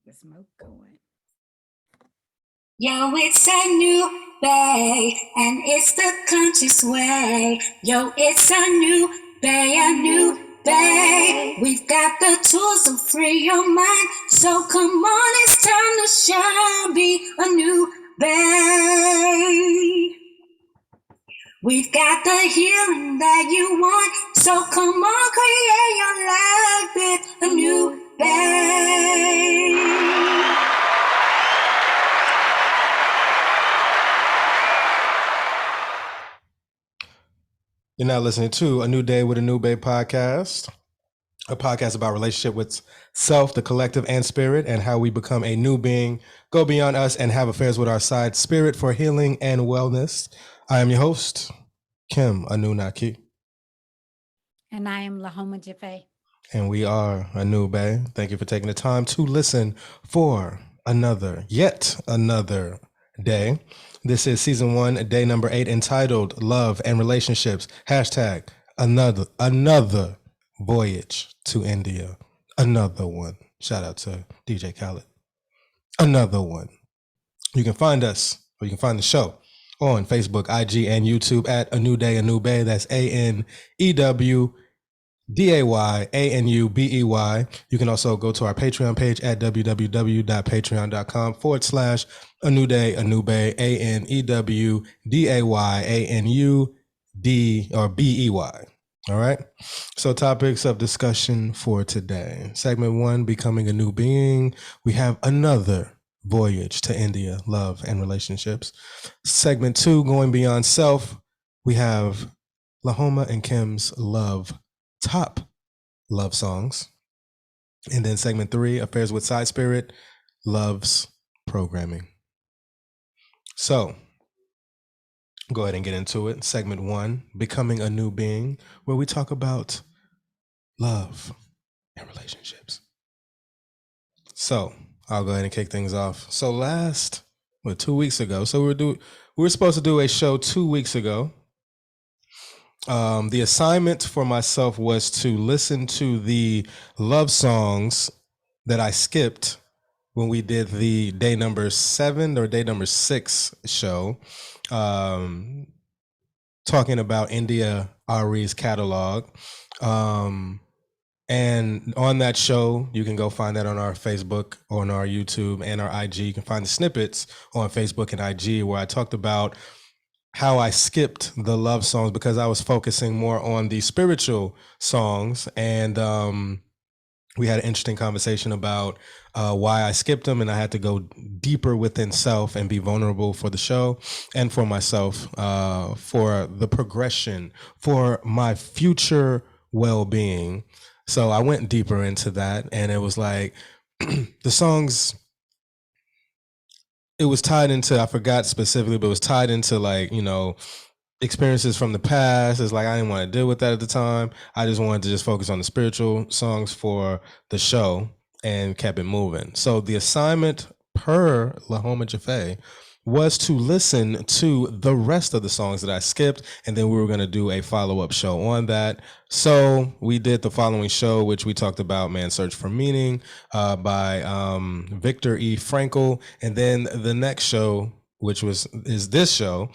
The smoke going. Yo, it's ANU BEY, and it's the conscious way. Yo, it's ANU BEY, ANU BEY. We've got the tools to free your mind, so come on, it's time to shine. Be a new BEY. We've got the healing that you want, so come on, create your life with a new BEY. You're now listening to A New Day with ANU BEY podcast, a podcast about relationship with self, the collective, and spirit, and how we become a new being, go beyond us, and have affairs with our side spirit for healing and wellness. I am your host, Khem Anu Na'khi. And I am Lahoma Jaffe. And we are ANU BEY. Thank you for taking the time to listen for yet another day. This is season 1, day number 8, entitled Love and Relationships. Hashtag another voyage to India. Another one. Shout out to DJ Khaled. Another one. You can find us, or you can find the show on Facebook, IG, and YouTube at A New Day, ANU BEY. That's ANEWDAY, You can also go to our Patreon page at www.patreon.com/A New Day, ANU BEY, ANEWDAYANUD All right. So topics of discussion for today. Segment 1, becoming a new being. We have another voyage to India, love and relationships. Segment 2, going beyond self. We have Lahoma and Khem's top love songs. And then segment 3, affairs with side spirit, loves programming. So go ahead and get into it. Segment 1, becoming a new being, where we talk about love and relationships. So I'll go ahead and kick things off. So 2 weeks ago, so we were supposed to do a show 2 weeks ago. The assignment for myself was to listen to the love songs that I skipped when we did the day number 7 or day number 6 show, talking about India Arie's catalog. And on that show, you can go find that on our Facebook, on our YouTube, and our IG. You can find the snippets on Facebook and IG where I talked about how I skipped the love songs because I was focusing more on the spiritual songs. And we had an interesting conversation about why I skipped them, and I had to go deeper within self and be vulnerable for the show and for myself, for the progression, for my future well-being. So I went deeper into that, and it was like the songs, it was tied into, I forgot specifically, but it was tied into experiences from the past. It's like I didn't want to deal with that at the time. I just wanted to just focus on the spiritual songs for the show and kept it moving. So the assignment per Lahoma Jaffe was to listen to the rest of the songs that I skipped, and then we were going to do a follow-up show on that. So we did the following show, which we talked about Man's Search for Meaning by Viktor E. Frankl, and then the next show, which is this show,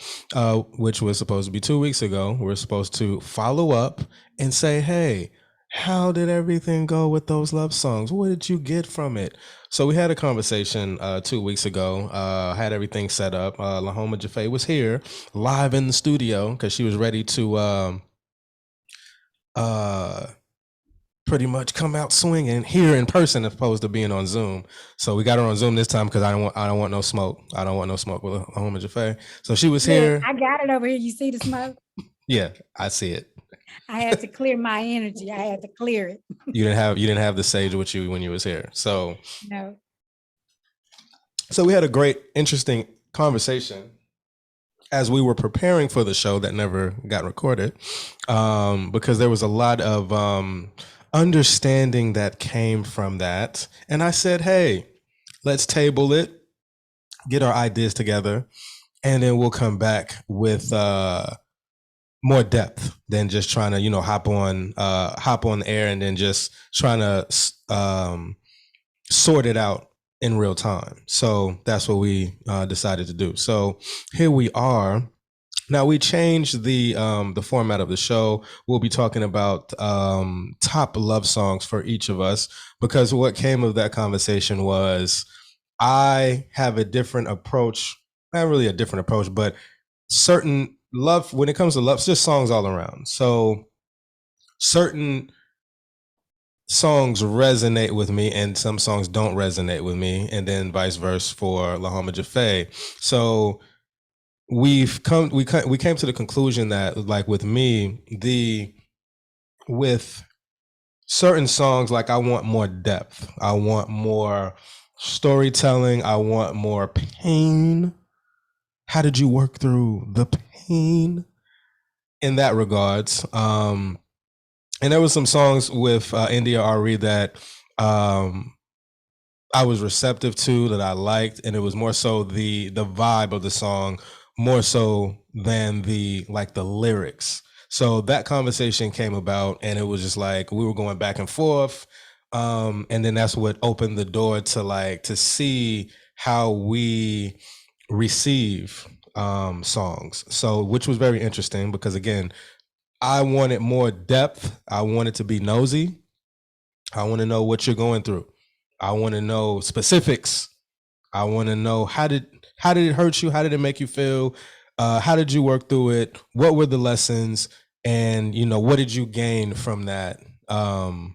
which was supposed to be 2 weeks ago. We're supposed to follow up and say, hey, how did everything go with those love songs? What did you get from it? So we had a conversation 2 weeks ago, had everything set up. Lahoma Jaffe was here live in the studio because she was ready to pretty much come out swinging here in person as opposed to being on Zoom. So we got her on Zoom this time because I don't want no smoke. I don't want no smoke with Lahoma Jaffe. So she was here. I got it over here. You see the smoke? Yeah, I see it. I had to clear my energy. I had to clear it. You didn't have the sage with you when you was here. So no. So we had a great, interesting conversation as we were preparing for the show that never got recorded, because there was a lot of understanding that came from that. And I said, hey, let's table it, get our ideas together, and then we'll come back with more depth than just trying to, hop on the air and then just trying to sort it out in real time. So that's what we decided to do. So here we are. Now we changed the format of the show. We'll be talking about top love songs for each of us, because what came of that conversation was I have a different approach, not really a different approach, but certain love, when it comes to love, it's just songs all around. So certain songs resonate with me and some songs don't resonate with me, and then vice versa for Lahoma Jaffe. So we came to the conclusion that, like, with me, with certain songs, like, I want more depth, I want more storytelling, I want more pain. How did you work through the pain in that regards? And there was some songs with India Arie that I was receptive to, that I liked, and it was more so the vibe of the song, more so than the lyrics. So that conversation came about, and it was just like we were going back and forth, and then that's what opened the door to see how we receive songs. So, which was very interesting, because again, I wanted more depth. I wanted to be nosy. I want to know what you're going through. I want to know specifics. I want to know how did it hurt you? How did it make you feel? How did you work through it? What were the lessons? And what did you gain from that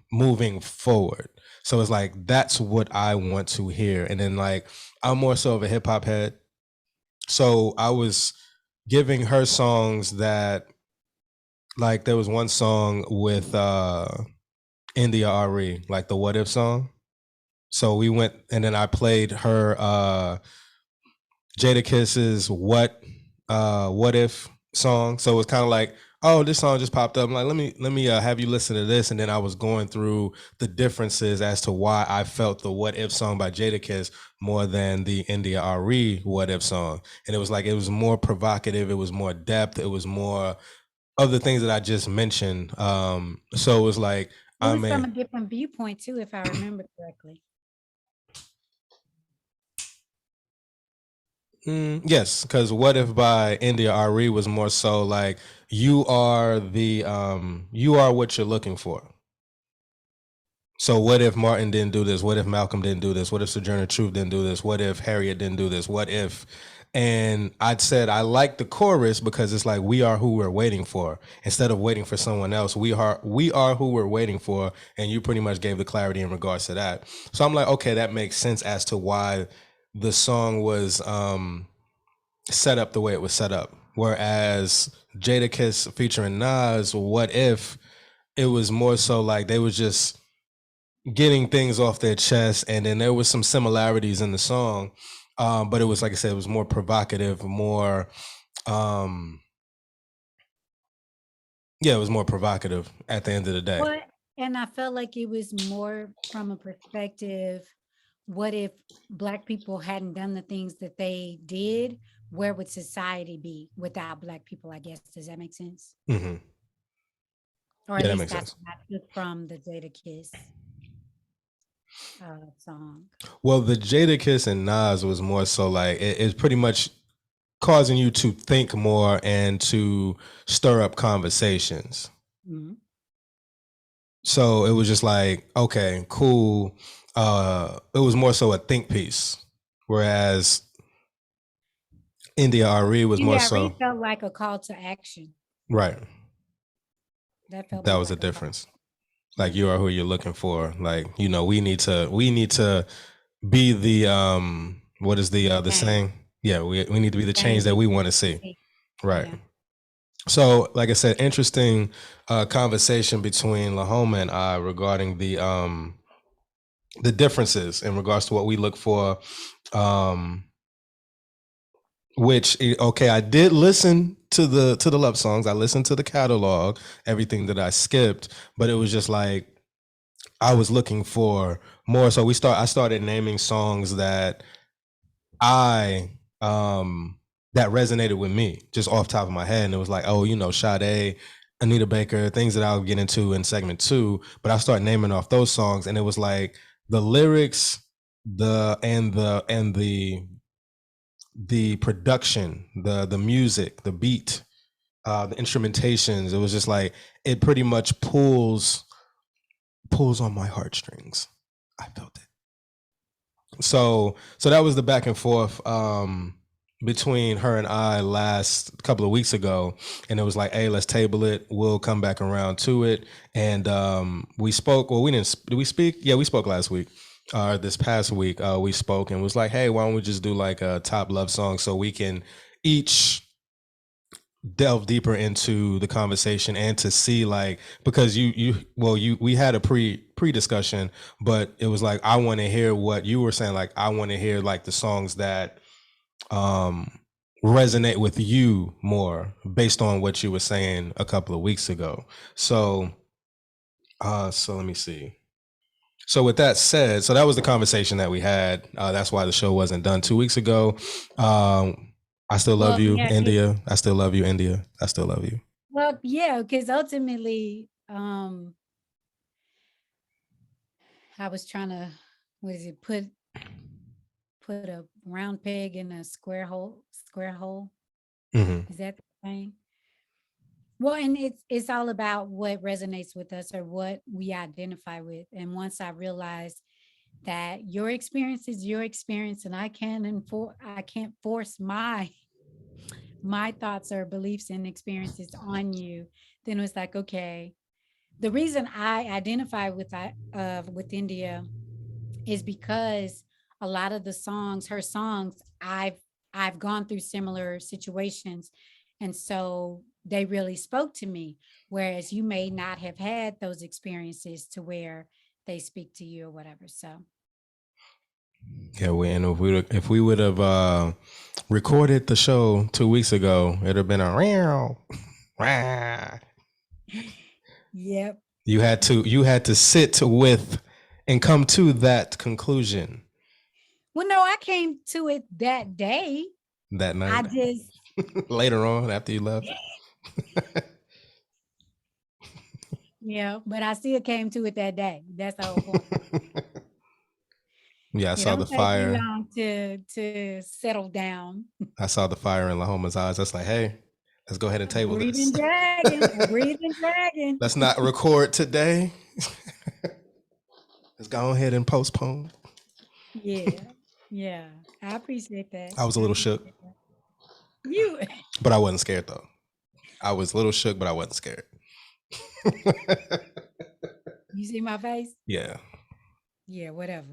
moving forward? So it's like, that's what I want to hear. And then, like, I'm more so of a hip hop head. So I was giving her songs that, like, there was one song with India Arie, like the What If song. So we went, and then I played her Jadakiss's What If song. So it was kind of like, oh, this song just popped up. I'm like, let me have you listen to this. And then I was going through the differences as to why I felt the What If song by Jadakiss more than the India Arie What If song. And it was like, it was more provocative, it was more depth, it was more of the things that I just mentioned. So it was like, It was from a different viewpoint too, if I remember correctly. Yes, because What If by India Arie was more so like, you are what you're looking for. So what if Martin didn't do this? What if Malcolm didn't do this? What if Sojourner Truth didn't do this? What if Harriet didn't do this? What if? And I'd said I like the chorus because it's like, we are who we're waiting for. Instead of waiting for someone else, we are who we're waiting for. And you pretty much gave the clarity in regards to that. So I'm like, okay, that makes sense as to why the song was set up the way it was set up. Whereas Jadakiss featuring Nas, What If, it was more so like they was just getting things off their chest, and then there was some similarities in the song, but it was, like I said, it was more provocative, more it was more provocative at the end of the day. And I felt like it was more from a perspective, what if Black people hadn't done the things that they did? Where would society be without Black people, I guess? Does that make sense? Mm-hmm. Or at least that's what I took from the Jadakiss song. Well, the Jadakiss and Nas was more so like, it's pretty much causing you to think more and to stir up conversations. Mm-hmm. So it was just like, okay, cool. It was more so a think piece, whereas India Arie was more so felt like a call to action. Right. That was a difference. Like, you are who you're looking for. Like, we need to be the what is the saying? Yeah, we need to be the change that we want to see. Right. Yeah. So, like I said, interesting conversation between Lahoma and I regarding the differences in regards to what we look for. Which, okay, I did listen to the love songs. I listened to the catalog, everything that I skipped, but it was just like, I was looking for more. So I started naming songs that that resonated with me just off the top of my head. And it was like, oh, Sade, Anita Baker, things that I'll get into in segment 2. But I started naming off those songs, and it was like, the lyrics the production, the music, the beat, the instrumentations. It was just like it pretty much pulls on my heartstrings. I felt it. So that was the back and forth between her and I last couple of weeks ago, and it was like, hey, let's table it. We'll come back around to it. And we spoke. Well, we didn't. Did we speak? Yeah, we spoke last week. This past week, we spoke and was like, hey, why don't we just do like a top love song so we can each delve deeper into the conversation and to see, like, because we had a pre discussion, but it was like, I want to hear what you were saying. Like, I want to hear like the songs that resonate with you more based on what you were saying a couple of weeks ago. So let me see. So with that said, so that was the conversation that we had. That's why the show wasn't done 2 weeks ago. I still love Well, you, yeah, India. I still love you, India. I still love you. well, yeah, because ultimately, I was trying to, what is it, put a round peg in a square hole, square hole. Mm-hmm. Is that the thing? Well, and it's all about what resonates with us or what we identify with. And once I realized that your experience is your experience, and I can't force my thoughts or beliefs and experiences on you, then it was like, okay. The reason I identify with India is because a lot of the songs, her songs, I've gone through similar situations, and so they really spoke to me. Whereas you may not have had those experiences to where they speak to you or whatever. So Yeah, and if we would have recorded the show 2 weeks ago, it'd have been a real. yep. You had to sit with and come to that conclusion Well, no, I came to it that day. that I night. just Later on, after you left. yeah, but I still came to it that day. That's the whole point. Yeah, I It saw the don't take me fire. long to settle down. I saw the fire in Lahoma's eyes. That's like, hey, let's go ahead and A table this. breathing dragon, a breathing dragon. Let's not record today. Let's go ahead and postpone. Yeah, yeah. I appreciate that. I was a I little shook, appreciate that. You, but I wasn't scared though. I was a little shook, but I wasn't scared. you see my face? Yeah. Yeah, whatever.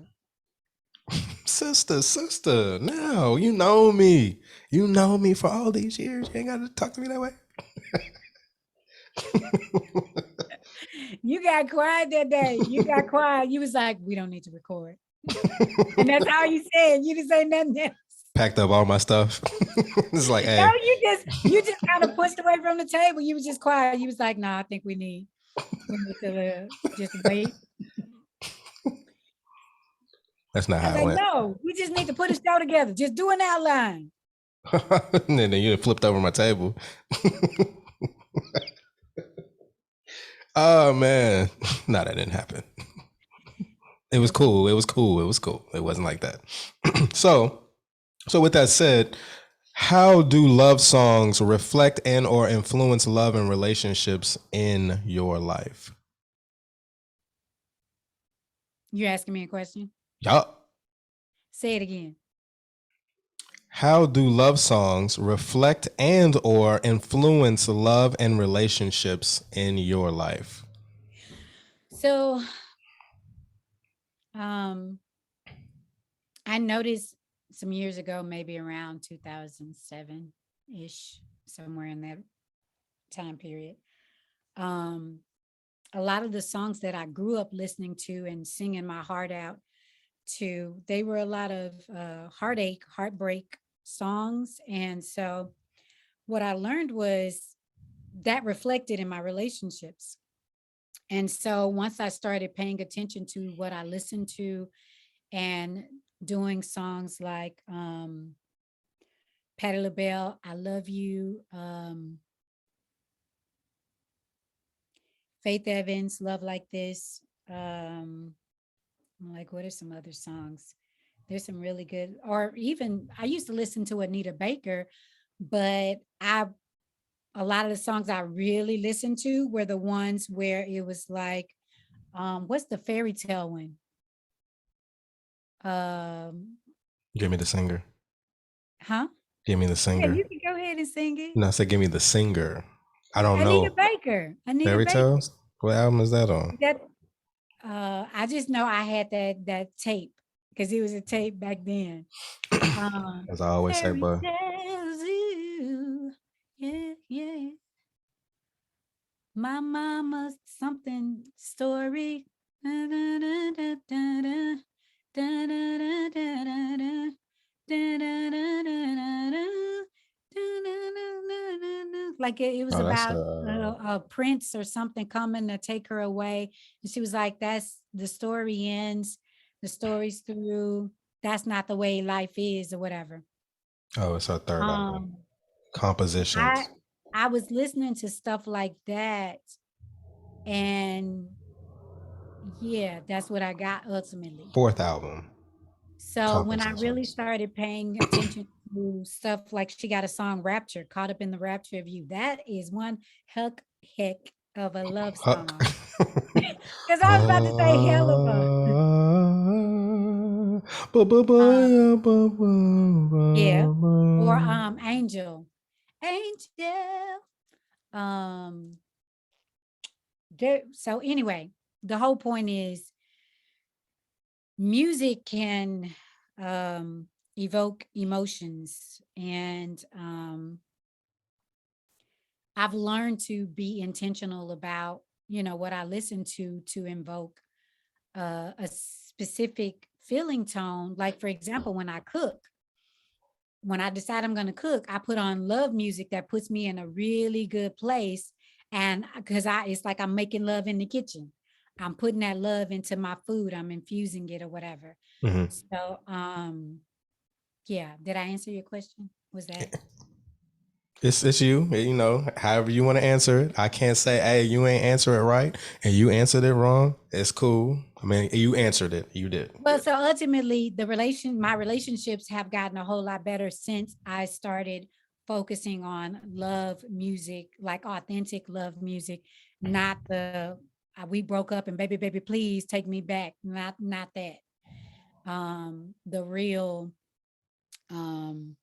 Sister, no, you know me. You know me for all these years. You ain't got to talk to me that way. You got quiet that day. You got quiet. You was like, we don't need to record. And that's how you said. You didn't say nothing else. Packed up all my stuff. It's like, No, hey, you just kind of pushed away from the table. You was just quiet. You was like, nah, I think we need to just wait. that's not I was how it like, went. no, we just need to put a show together. Just do an outline. And then you flipped over my table. Oh man, no, that didn't happen. It was cool. It was cool. It was cool. It wasn't like that. So with that said, how do love songs reflect and or influence love and relationships in your life? You're asking me a question? Yup. Say it again. How do love songs reflect and or influence love and relationships in your life? So, um, I noticed some years ago, maybe around 2007 ish, somewhere in that time period. Um, a lot of the songs that I grew up listening to and singing my heart out to, they were a lot of heartache, heartbreak songs. And so, what I learned was that reflected in my relationships. And so once I started paying attention to what I listened to and doing songs like Patti LaBelle, I Love You, Faith Evans, Love Like This. I'm like, what are some other songs? There's some really good, or even I used to listen to Anita Baker, but a lot of the songs I really listened to were the ones where it was like, what's the fairy tale one? Um, Give me the singer. huh? Give me the Yeah, singer. you can go ahead and sing it. No, I said give me the singer. I don't Anita know. Baker. Anita Fairy Baker. Tales? What album is that on? That I just know I had that tape because it was a tape back then. As I always say, Fairy bro. tales, ooh, yeah, yeah. My mama's something story. Da, da, da, da, da, da. Da, da, da, da, da, da. Da, da, da, da, da, da. Da, da, da, da, da, da. Like it was Oh, that's about a prince or something coming to take her away. And she was like, that's the story ends. The story's through. That's not the way life is or whatever. it's her third album. Um, I Compositions. I was listening to stuff like that, and yeah, that's what I got ultimately. Fourth album. So when I really Compositions. started paying attention to stuff like she got a song Rapture, Caught Up in the Rapture of You. That is one heck of a love Huck. song. Because I was about to say hell of a um yeah. Or Angel. Angel. Um so anyway, the whole point is music can evoke emotions, and I've learned to be intentional about, what I listen to invoke a specific feeling tone. Like, for example, when I decide I'm going to cook, I put on love music that puts me in a really good place. And because it's like I'm making love in the kitchen, I'm putting that love into my food, I'm infusing it or whatever. Mhm. So, yeah, did I answer your question? Was that? It's you. You know, however you want to answer it. I can't say, hey, you ain't answer it right, and you answered it wrong. It's cool. I mean, you answered it. You did. Well, so ultimately, my relationships have gotten a whole lot better since I started focusing on love music, like authentic love music, not the we broke up and baby, baby, please take me back. Not that. The real, um,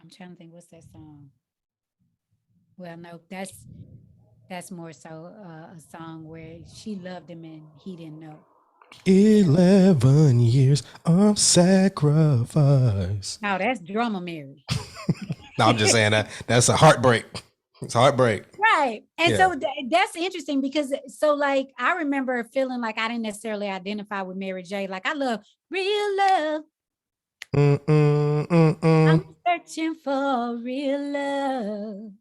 I'm trying to think, what's that song? Well, no, that's more so a song where she loved him and he didn't know. Yeah. 11 years of sacrifice. No, that's Drummer Mary. No, I'm just saying that that's a heartbreak. It's a heartbreak. Right. And Yeah. so that's interesting because so like I remember feeling like I didn't necessarily identify with Mary J. Like I love real love. I'm Mm-mm-mm-mm. searching for real love.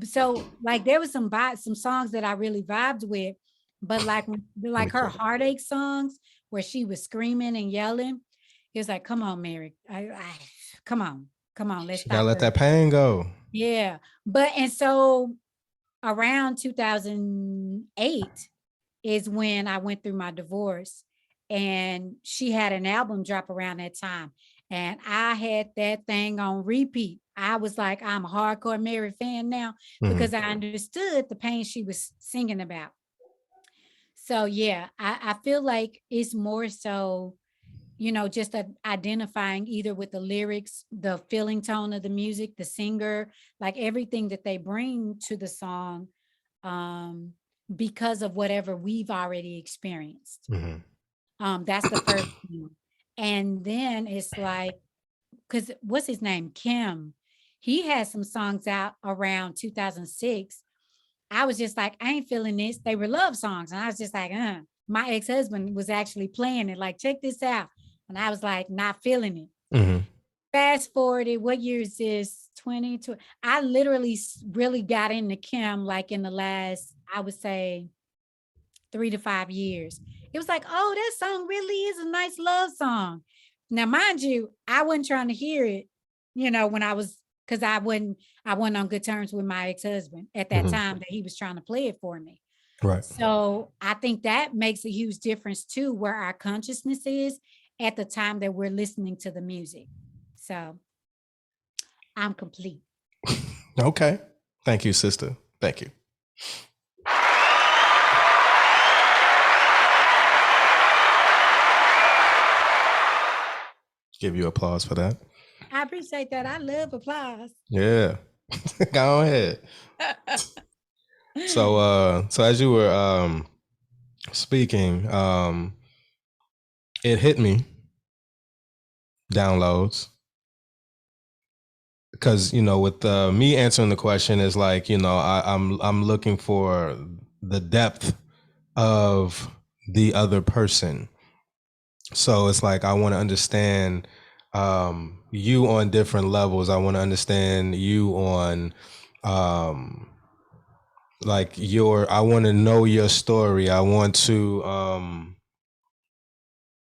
So like there was some songs that I really vibed with, but Let me like her quit. heartache songs where she was screaming and yelling, it was like, come on, Mary. Come on, let's She gotta stop let her. that pain go. Yeah. But and so around 2008 is when I went through my divorce, and she had an album drop around that time, and I had that thing on repeat. I was like, I'm a hardcore Mary fan now Mm-hmm. because I understood the pain she was singing about. So yeah, I feel like it's more so, just identifying either with the lyrics, the feeling tone of the music, the singer, like everything that they bring to the song, um, because of whatever we've already experienced. Mm-hmm. That's the first thing. And then it's like, because what's his name? Kim. He had some songs out around 2006. I was just like, I ain't feeling this. They were love songs. And I was just like, my ex-husband was actually playing it, like, check this out. And I was like, not feeling it. Mm-hmm. Fast forwarded, what year is this? 22. I literally really got into Kim like in the last, I would say, 3 to 5 years. It was like, oh, that song really is a nice love song. Now, mind you, I wasn't trying to hear it, when I was, because I wasn't on good terms with my ex-husband at that Mm-hmm. time that he was trying to play it for me. Right. So I think that makes a huge difference too, where our consciousness is at the time that we're listening to the music. So I'm complete. Okay. Thank you, sister. Thank you. Give you applause for that. I appreciate that. I love applause. Yeah. Go ahead. So as you were speaking, it hit me, downloads, because with me answering the question is like, I'm looking for the depth of the other person. So it's like I want to understand you on different levels. I want to understand you on like I want to know your story. I want to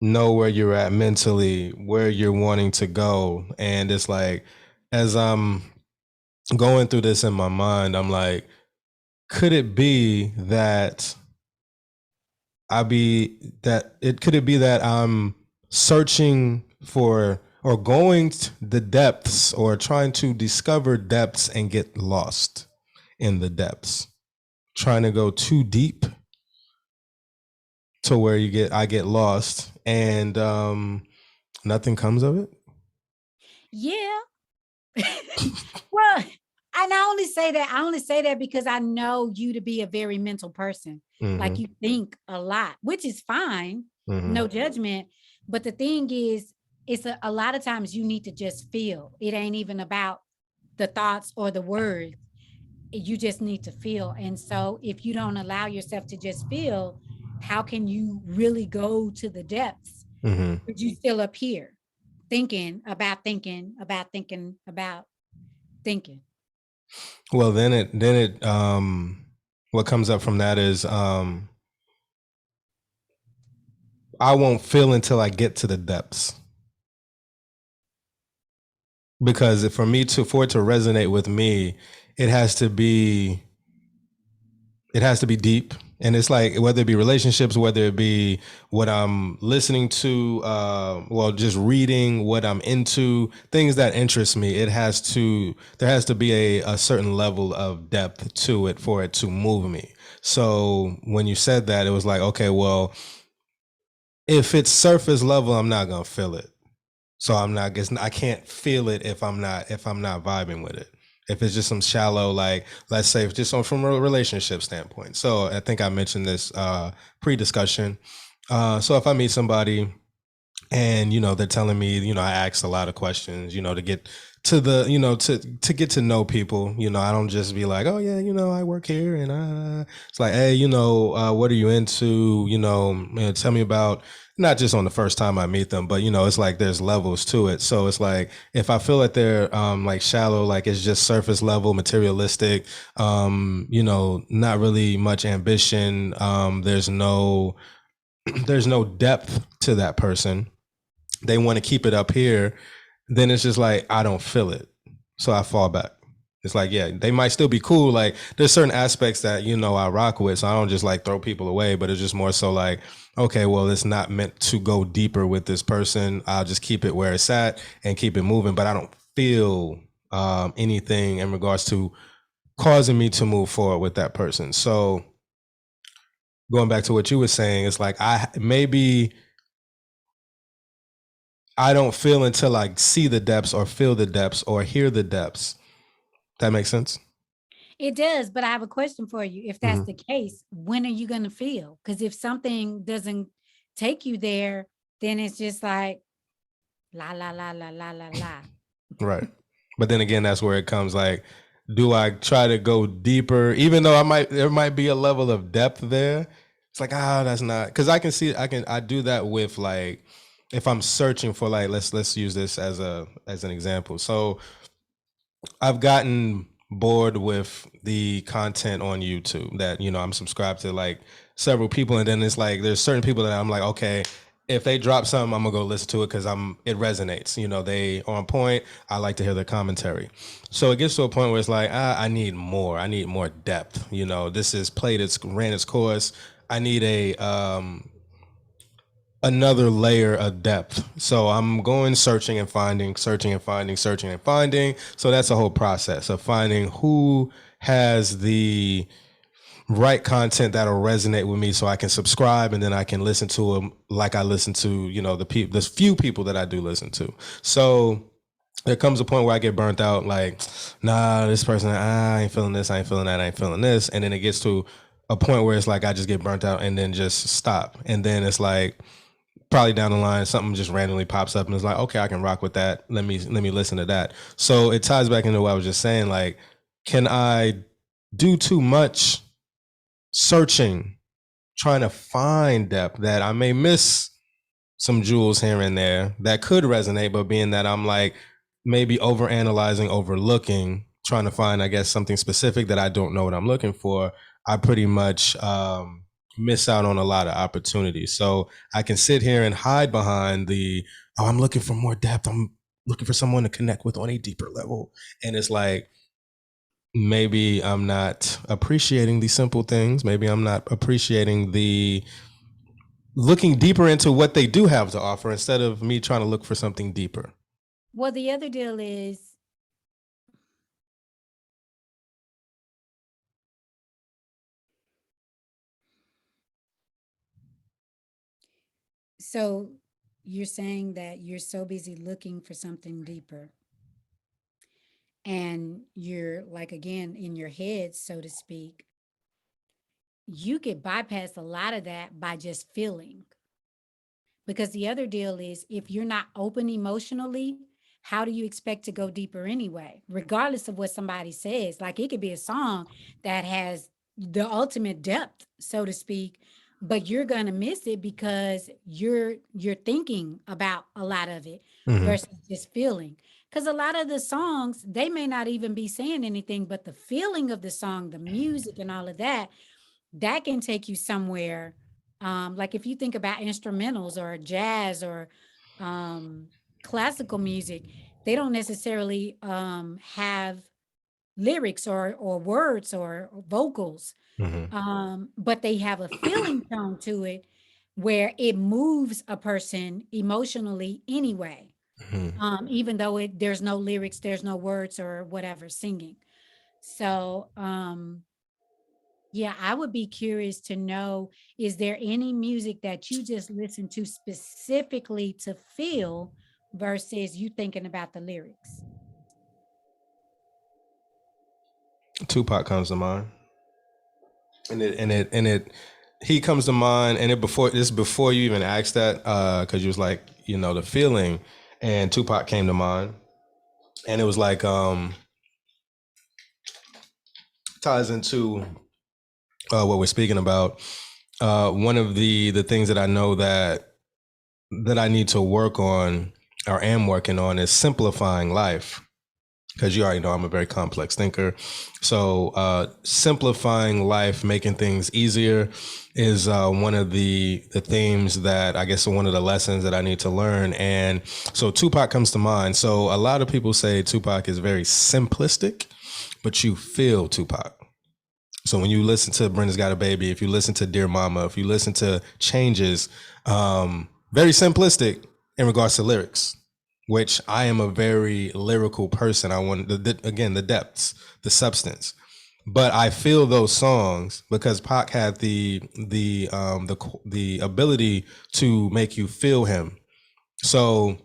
know where you're at mentally, where you're wanting to go. And it's like, as I'm going through this in my mind, I'm like, could it be that could it be that I'm searching for or going to the depths or trying to discover depths and get lost in the depths, trying to go too deep to where I get lost and nothing comes of it? Yeah. Well, and I only say that because I know you to be a very mental person. Like Mm-hmm. you think a lot, which is fine. Mm-hmm. No judgment. But the thing is, it's a lot of times you need to just feel. It ain't even about the thoughts or the words. You just need to feel. And so if you don't allow yourself to just feel, how can you really go to the depths? Mm-hmm. But you still up here thinking about thinking about thinking about thinking. Well, then it what comes up from that is I won't feel until I get to the depths. Because for it to resonate with me, it has to be deep. And it's like, whether it be relationships, whether it be what I'm listening to, just reading, what I'm into, things that interest me, there has to be a certain level of depth to it for it to move me. So when you said that, it was like, okay, well, if it's surface level, I'm not going to feel it. So I can't feel it if I'm not vibing with it. If it's just some shallow, like, let's say just from a relationship standpoint. So I think I mentioned this pre-discussion. So if I meet somebody and, they're telling me, I ask a lot of questions, to get to the, to get to know people, I don't just be like, oh yeah, I work here, and it's like, hey, what are you into? Tell me about, not just on the first time I meet them, but it's like there's levels to it. So it's like, if I feel like they're like shallow, like it's just surface level, materialistic, not really much ambition, there's no depth to that person, they want to keep it up here, then it's just like, I don't feel it. So I fall back. It's like, yeah, they might still be cool. Like, there's certain aspects that, I rock with. So I don't just like throw people away, but it's just more so like, okay, well, it's not meant to go deeper with this person. I'll just keep it where it's at and keep it moving. But I don't feel anything in regards to causing me to move forward with that person. So going back to what you were saying, it's like, I don't feel until I see the depths or feel the depths or hear the depths. That makes sense? It does, but I have a question for you. If that's the case, when are you going to feel? Because if something doesn't take you there, then it's just like la la la la la la la. Right. But then again, that's where it comes like, do I try to go deeper, even though there might be a level of depth there? It's like, that's not, because I do that with, like, if I'm searching for, like, let's use this as an example. So I've gotten bored with the content on YouTube that, I'm subscribed to, like, several people, and then it's like there's certain people that I'm like, okay, if they drop something, I'm gonna go listen to it because it resonates. You know, they on point. I like to hear their commentary. So it gets to a point where it's like, I need more. I need more depth. You know, this is ran its course. I need a another layer of depth. So I'm going searching and finding, searching and finding, searching and finding. So that's a whole process of finding who has the right content that'll resonate with me so I can subscribe and then I can listen to them like I listen to, you know, the few people that I do listen to. So there comes a point where I get burnt out, like, nah, this person, I ain't feeling this, I ain't feeling that, I ain't feeling this. And then it gets to a point where it's like I just get burnt out and then just stop. And then it's like probably down the line something just randomly pops up and it's like, okay, I can rock with that. Let me listen to that. So it ties back into what I was just saying, like, can I do too much searching, trying to find depth that I may miss some jewels here and there that could resonate, but being that I'm like maybe over analyzing, overlooking, trying to find, I guess, something specific that I don't know what I'm looking for, I pretty much miss out on a lot of opportunities. So I can sit here and hide behind oh, I'm looking for more depth. I'm looking for someone to connect with on a deeper level. And it's like, maybe I'm not appreciating the simple things. Maybe I'm not appreciating the looking deeper into what they do have to offer instead of me trying to look for something deeper. Well, the other deal is, so you're saying that you're so busy looking for something deeper, and you're like, again, in your head, so to speak, you could bypass a lot of that by just feeling. Because the other deal is, if you're not open emotionally, how do you expect to go deeper anyway? Regardless of what somebody says, like it could be a song that has the ultimate depth, so to speak, but you're gonna miss it because you're thinking about a lot of it Mm-hmm. versus just feeling. Because a lot of the songs, they may not even be saying anything, but the feeling of the song, the music, and all of that, that can take you somewhere. Like if you think about instrumentals or jazz or um, classical music, they don't necessarily have lyrics or words or vocals, Mm-hmm. but they have a feeling tone to it where it moves a person emotionally anyway. Mm-hmm. Even though there's no lyrics, there's no words or whatever singing. So yeah, I would be curious to know, is there any music that you just listen to specifically to feel versus you thinking about the lyrics? Tupac comes to mind, and he comes to mind, and before you even asked that, because you was like, you know, the feeling, and Tupac came to mind, and it was like ties into what we're speaking about. One of the things that I know that I need to work on or am working on is simplifying life. Because you already know I'm a very complex thinker. So simplifying life, making things easier is one of the themes that I guess one of the lessons that I need to learn. And so Tupac comes to mind. So a lot of people say Tupac is very simplistic, but you feel Tupac. So when you listen to Brenda's Got a Baby, if you listen to Dear Mama, if you listen to Changes, very simplistic in regards to lyrics, which I am a very lyrical person. I want again the depths, the substance. But I feel those songs because Pac had the ability to make you feel him. So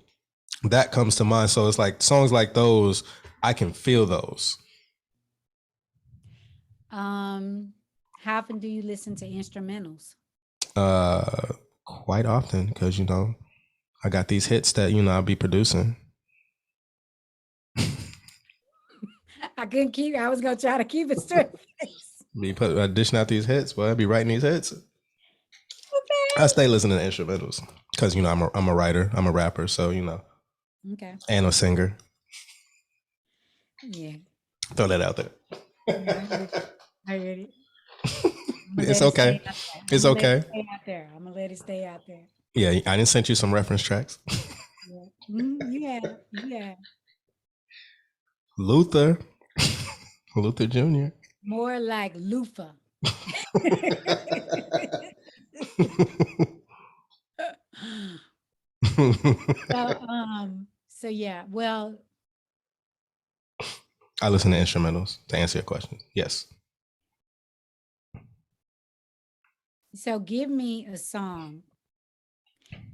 that comes to mind. So it's like songs like those, I can feel those. Um, how often do you listen to instrumentals? Uh, Quite often because you know I got these hits that you know I'll be producing. I couldn't keep, I was gonna try to keep it straight face. Be dishing out these hits, boy. I be writing these hits. I stay listening to instrumentals because you know I'm a writer, I'm a rapper, so you know, Okay. and a singer. Yeah. Throw that out there. Yeah, I heard it. I heard it. I'm gonna It's let it okay. stay out there. I'm It's gonna let it okay. stay out there. I'm gonna let it stay out there. Yeah, I didn't send you some reference tracks. Yeah. You have Luther, Luther Jr. more like loofah. So yeah, well, I listen to instrumentals to answer your question. Yes. so give me a song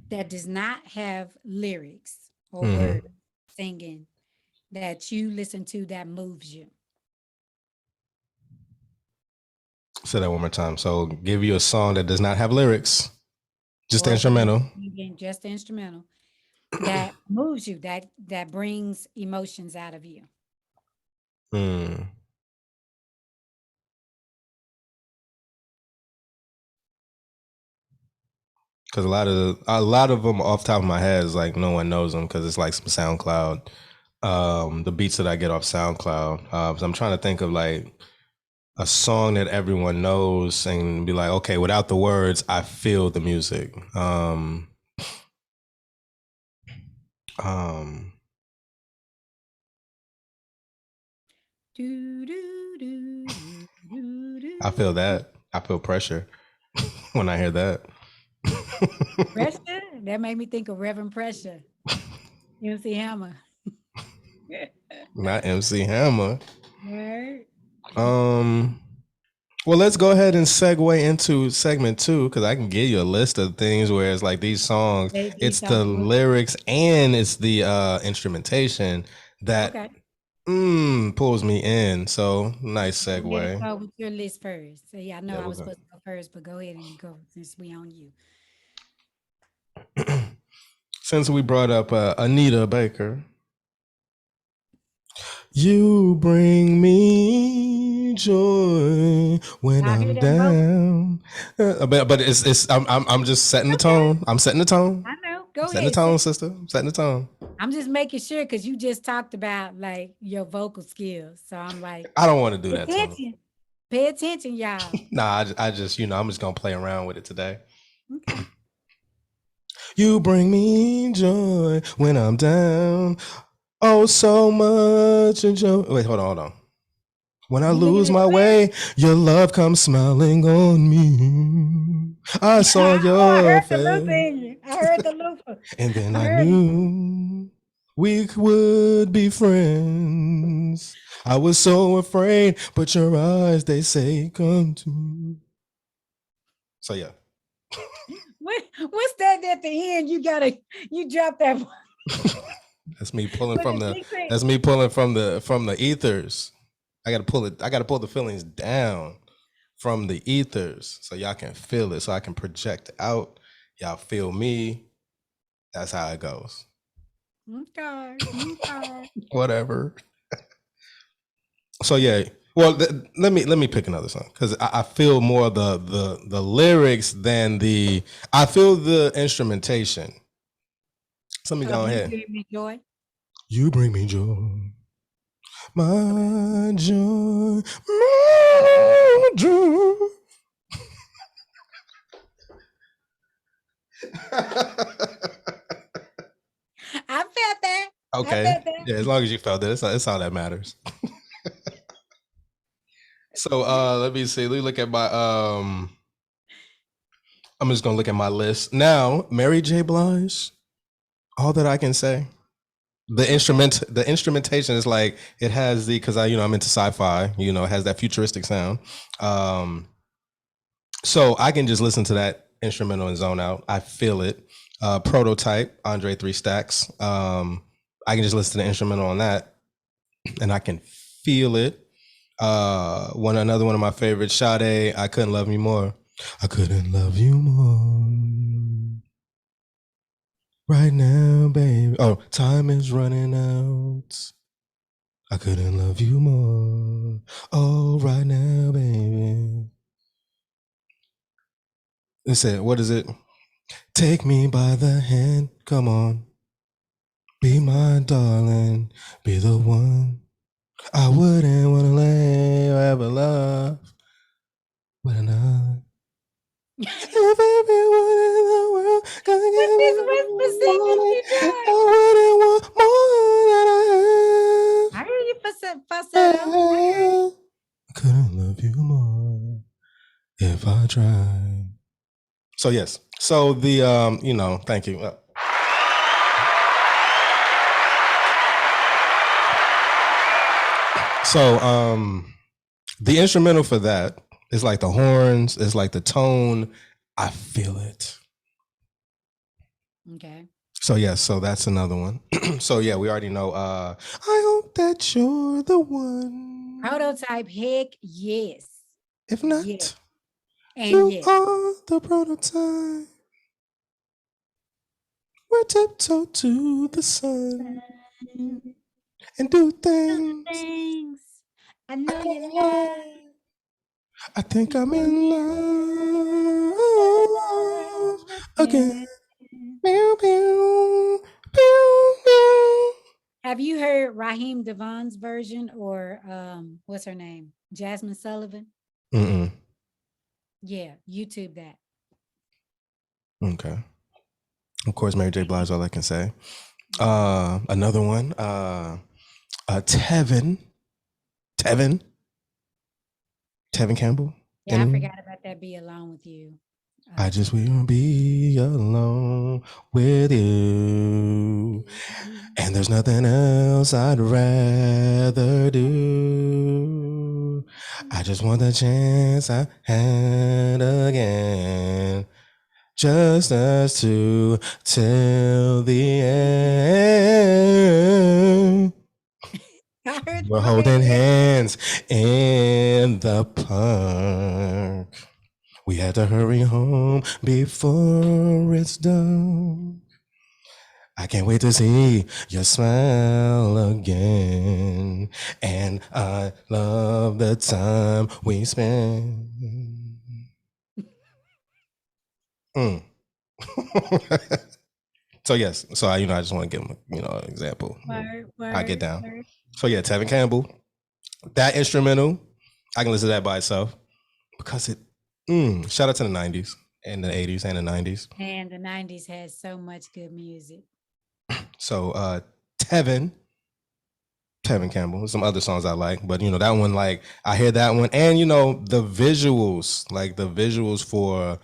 that does not have lyrics or Mm-hmm. words singing that you listen to that moves you. Say that one more time. So, give you a song that does not have lyrics, just the Or words instrumental. singing, just the instrumental that moves you, that brings emotions out of you. Mm. Because a lot of them off the top of my head is like no one knows them because it's like some SoundCloud. The beats that I get off SoundCloud. So I'm trying to think of like a song that everyone knows and be like, okay, without the words, I feel the music. Um, Do, do, do, do, do, I feel do. that. I feel pressure when I hear that. Pressure? That made me think of Reverend Pressure, MC Hammer. Not MC Hammer. Right? Um, well, let's go ahead and segue into segment two because I can give you a list of things where it's like these songs, These it's the songs move. lyrics and it's the instrumentation that Okay. pulls me in. So nice Go ahead and segue. go with your list first. So yeah, I know Yeah, I we're was going. supposed to go first, but go ahead and go since we on you. Since we brought up Anita Baker, you bring me joy when Y'all hear I'm that vocal? down. But it's I'm just setting the Okay. tone. I'm setting the tone. I know. I'm Go setting the ahead, tone, sis. sister. I'm setting the tone. I'm just making sure because you just talked about like your vocal skills. So I'm like, I don't want to do pay that to him. attention. Pay attention, y'all. Nah, I just I'm just gonna play around with it today. Okay. You bring me joy when I'm down. Oh, so much joy. Wait, hold on. When I You looking lose at my the way, your love comes smiling on me. I lyrics? saw Oh, I your heard the Luther face, in you. I heard the Luther. and then I I heard it. knew we would be friends. I was so afraid, but your eyes, they say, come to. So, yeah. What's that at the end? You drop that. That's me pulling Was from it the secret? that's me pulling from the ethers. I gotta pull it, I gotta pull the feelings down from the ethers so y'all can feel it, so I can project out. Y'all feel me. That's how it goes. Okay. Okay. Whatever. So yeah. Well, let me pick another song because I feel more the lyrics than the I feel the instrumentation. So let me go You ahead. bring me joy. You bring me joy, Okay. my joy, my joy. I felt that. I Okay. felt that. Yeah, as long as you felt it, it's all that matters. So let me see. Let me look at my I'm just gonna look at my list. Now, Mary J. Blige, all that I can say. Okay. The instrumentation is like it has the because I'm into sci-fi, it has that futuristic sound. Um so I can just listen to that instrumental and zone out. I feel it. Prototype, Andre Three Stacks. I can just listen to the instrumental on that and I can feel it. Another one of my favorites, Sade, I Couldn't Love You More. I couldn't love you more. Right now, baby. Oh, time is running out. I couldn't love you more. Oh, right now, baby. It said, what is it? Take me by the hand. Come on. Be my darling. Be the one. I wouldn't want to lay or ever love with another. If everyone in the world gonna try. So yes. So the thank you. So the instrumental for that is like the horns, it's like the tone. I feel it. Okay. So yes, so that's another one. So yeah, we already know I hope that you're the one. Prototype, heck yes. If not, Yes. And you yes. are the prototype. We're tiptoe to the sun and do things. I know you like. I think I'm in love again. Pew, pew, pew, pew. Have you heard Raheem Devon's version or what's her name? Jasmine Sullivan? Mm-mm. Yeah, YouTube that. Okay. Of course, Mary J. Blige, all I can say. Another one. Tevin Campbell. Yeah, I Anyone? forgot about that. Be alone with you. I just will be alone with you. And there's nothing else I'd rather do. I just want the chance I had again. Just us two till the end. We're holding hands in the park. We had to hurry home before it's done. I can't wait to see your smile again. And I love the time we spend. So yes, so I just want to give him an example. I get down. Word. So yeah, Tevin Campbell, that instrumental, I can listen to that by itself because it. Shout out to the '90s and the '80s and the '90s. And the 90s has so much good music. So Tevin Campbell, some other songs I like, but that one, like I hear that one, and the visuals, like the visuals for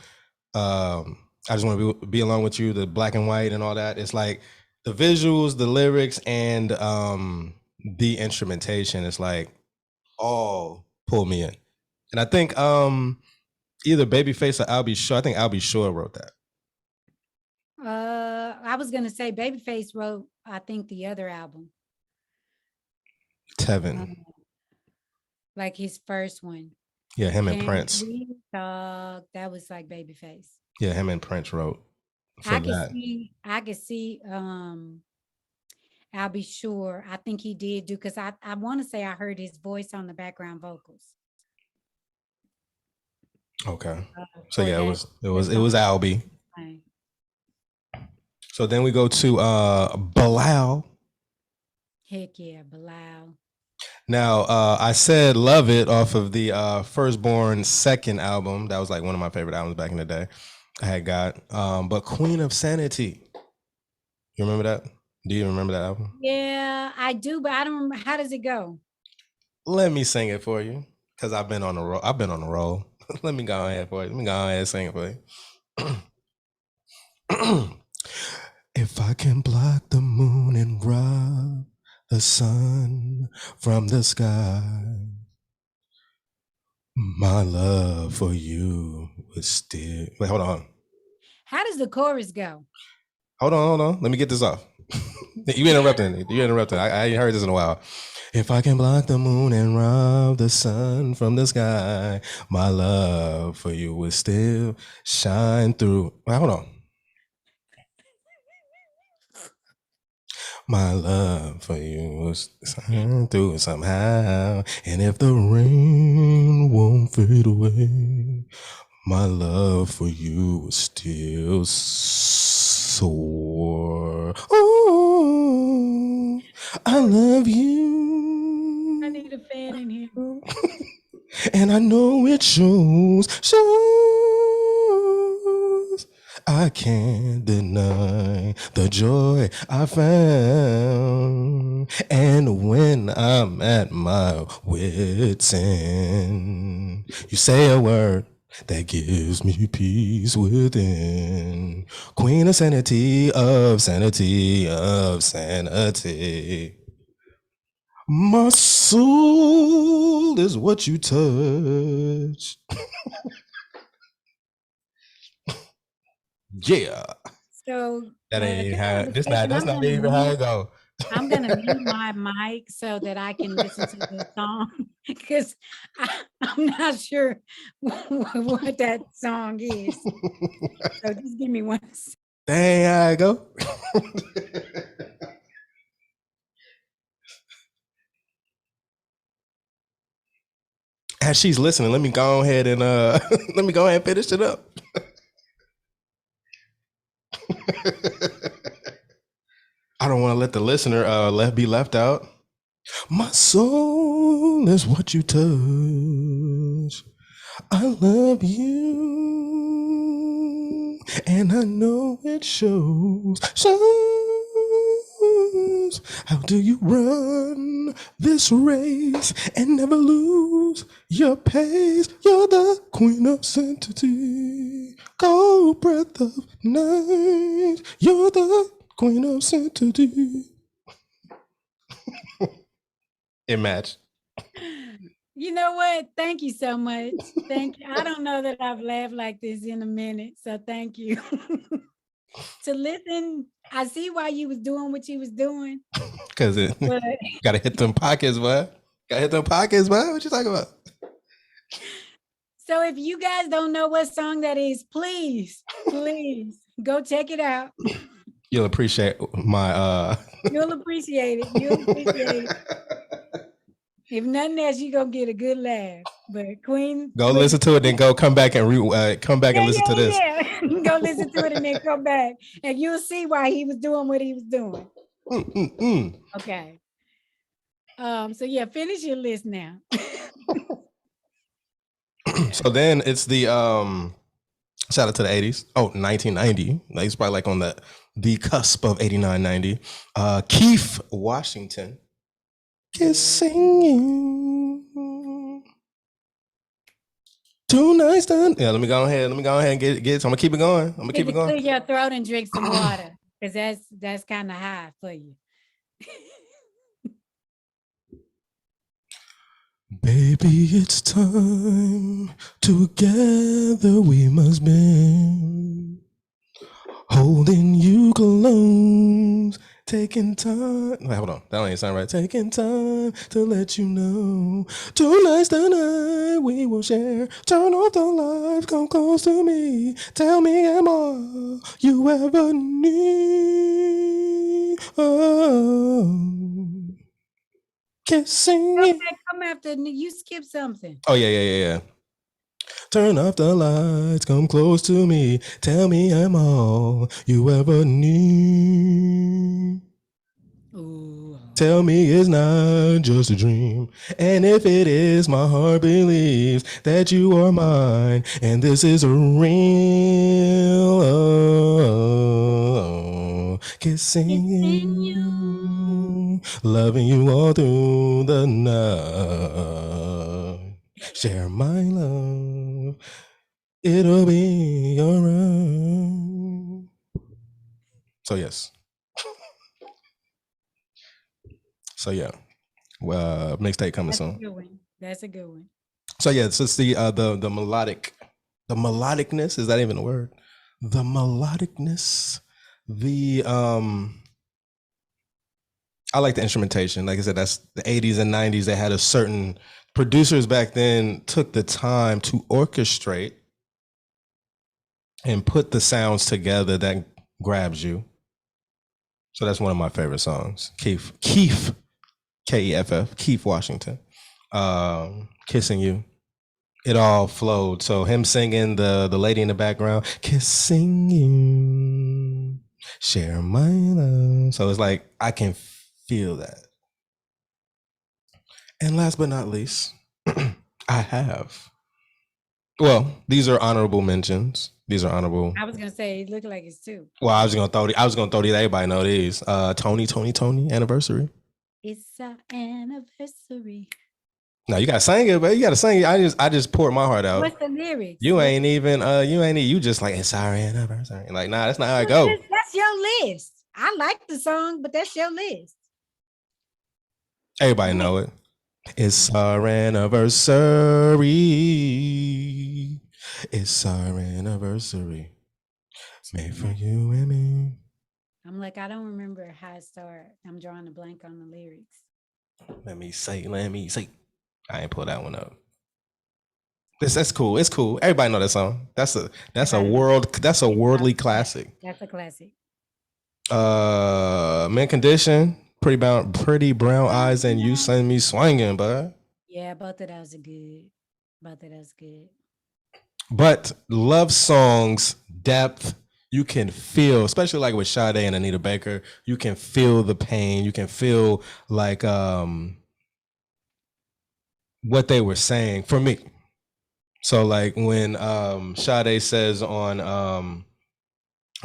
I just want to be along with you, the black and white and all that. It's like the visuals, the lyrics, and the instrumentation. It's like all pull me in. And I think either Babyface or I'll Be Sure. I think I'll Be Sure wrote that. I was gonna say Babyface wrote, I think, the other album. Tevin. Like his first one. Yeah, him and Prince. That was like Babyface. Yeah, him and Prince wrote for that. I could see I'll Be Sure. I think he did do, because I want to say I heard his voice on the background vocals. Okay. So yeah, it was Albie. So then we go to Bilal. Heck yeah, Bilal. Now, I said Love It off of the Firstborn second album. That was like one of my favorite albums back in the day. I had got. But Queen of Sanity. You remember that? Do you remember that album? Yeah, I do, but I don't remember. How does it go? Let me sing it for you, because I've been on a roll. Let me go ahead for you. Let me go ahead and sing it for you. If I can block the moon and rob the sun from the sky, my love for you would still. Wait, hold on. How does the chorus go? Hold on. Let me get this off. You interrupting. I ain't heard this in a while. If I can block the moon and rob the sun from the sky, my love for you would still shine through. Wait, hold on. My love for you will shine through somehow. And if the rain won't fade away, my love for you will still soar. Oh, I love you. I need a fan in here. And I know it shows. I can't deny the joy I found. And when I'm at my wit's end, you say a word that gives me peace within. Queen of sanity, of sanity, of sanity. My soul is what you touch. Yeah. So, That ain't can I how have a this not second? that's not even how it go. I'm gonna mute my mic so that I can listen to the song because I'm not sure what that song is. So just give me one second. Dang, how it go. As she's listening, let me go ahead and let me go ahead and finish it up. I don't want to let the listener be left out. My soul is what you touch. I love you, and I know it shows. Shows. How do you run this race and never lose your pace? You're the queen of sanctity, cold breath of night. You're the queen of sanctity. It matched. You know what? Thank you so much. Thank you. I don't know that I've laughed like this in a minute, so thank you. To listen, I see why you was doing what you was doing. Cause it But gotta hit them pockets, boy. Gotta hit them pockets, boy. What you talking about? so if you guys don't know what song that is, please go check it out. You'll appreciate my You'll appreciate it. You'll appreciate it. If nothing else, you're gonna get a good laugh. But Queen, go listen to it, then go come back and come back and listen to this. Go listen to it and then come back, and you'll see why he was doing what he was doing. Okay. So yeah, finish your list now. So then it's the shout out to the 80s. Oh, 1990. Like it's probably like on the cusp of 89, 90. Keith Washington. Kissing you. Too nice done. Yeah, let me go ahead and get so I'm gonna keep it going. I'm gonna keep it going. Clear your throat and drink some water, because that's kind of high for you. Baby, it's time. Together we must bend. Holding you close. Taking time. Wait, hold on. That don't even sound right. Taking time to let you know. Tonight's the night we will share. Turn off the lights. Come close to me. Tell me I'm all you ever need. Oh. Kissing you. Come after you skip something. Oh, yeah. Turn off the lights, come close to me. Tell me I'm all you ever need. Ooh. Tell me it's not just a dream. And if it is, my heart believes that you are mine. And this is a real kissing you. Loving you all through the night. Share my love. It'll be alright. So yes. So yeah. Mixtape coming soon. That's a good one. So yeah, it's just the melodicness. Is that even a word? The melodicness. I like the instrumentation. Like I said, that's the 80s and 90s. They had a certain producers back then took the time to orchestrate and put the sounds together that grabs you. So that's one of my favorite songs. Keith, Keff, Keith Washington, Kissing You. It all flowed. So him singing, the lady in the background, kissing you, share my love. So it's like, I can feel that. And last but not least, I have. Well, these are honorable mentions. These are honorable. I was gonna say it looked like it's two. Well, I was gonna throw these. Everybody know these. Tony, anniversary. It's our anniversary. No, you gotta sing it, but you gotta sing it. I just poured my heart out. What's the lyrics? You just like it's our anniversary. Like, nah, that's not how I go. That's your list. I like the song, but that's your list. Everybody know it. It's our anniversary. It's our anniversary. Made for you and me. I'm like, I don't remember how it started. I'm drawing a blank on the lyrics. Let me say. I ain't pull that one up. That's cool. It's cool. Everybody know that song. That's a worldly classic. That's a classic. Mint Condition, pretty brown eyes, and you send me swinging, bud. Yeah, both of those are good. Both of those good. But love songs, depth, you can feel, especially like with Sade and Anita Baker, you can feel the pain. You can feel like what they were saying for me. So like when Sade says on I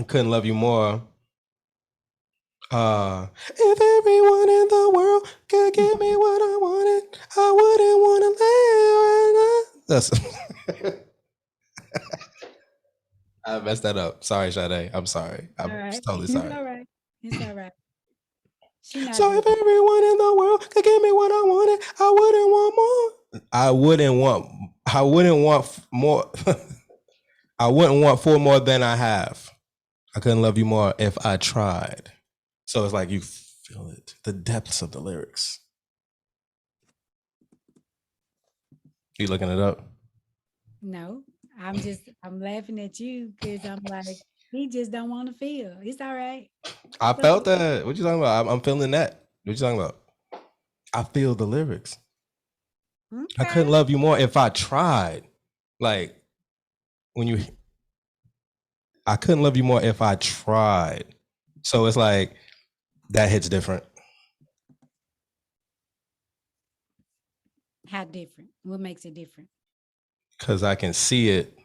Couldn't Love You More, if everyone in the world could give me what I wanted, I wouldn't want to live right now. That's I messed that up. Sorry, Sade. I'm sorry. I'm totally sorry. It's all right. It's all right. So if everyone in the world could give me what I wanted, I wouldn't want more. I wouldn't want more. I wouldn't want for more than I have. I couldn't love you more if I tried. So it's like you feel it, the depths of the lyrics. You looking it up? No, I'm laughing at you because I'm like, he just don't want to feel. It's all right. I felt that. What you talking about? I'm feeling that. What you talking about? I feel the lyrics. Okay. I couldn't love you more if I tried. Like I couldn't love you more if I tried. So it's like that hits different. How different? What makes it different? Because I can see it.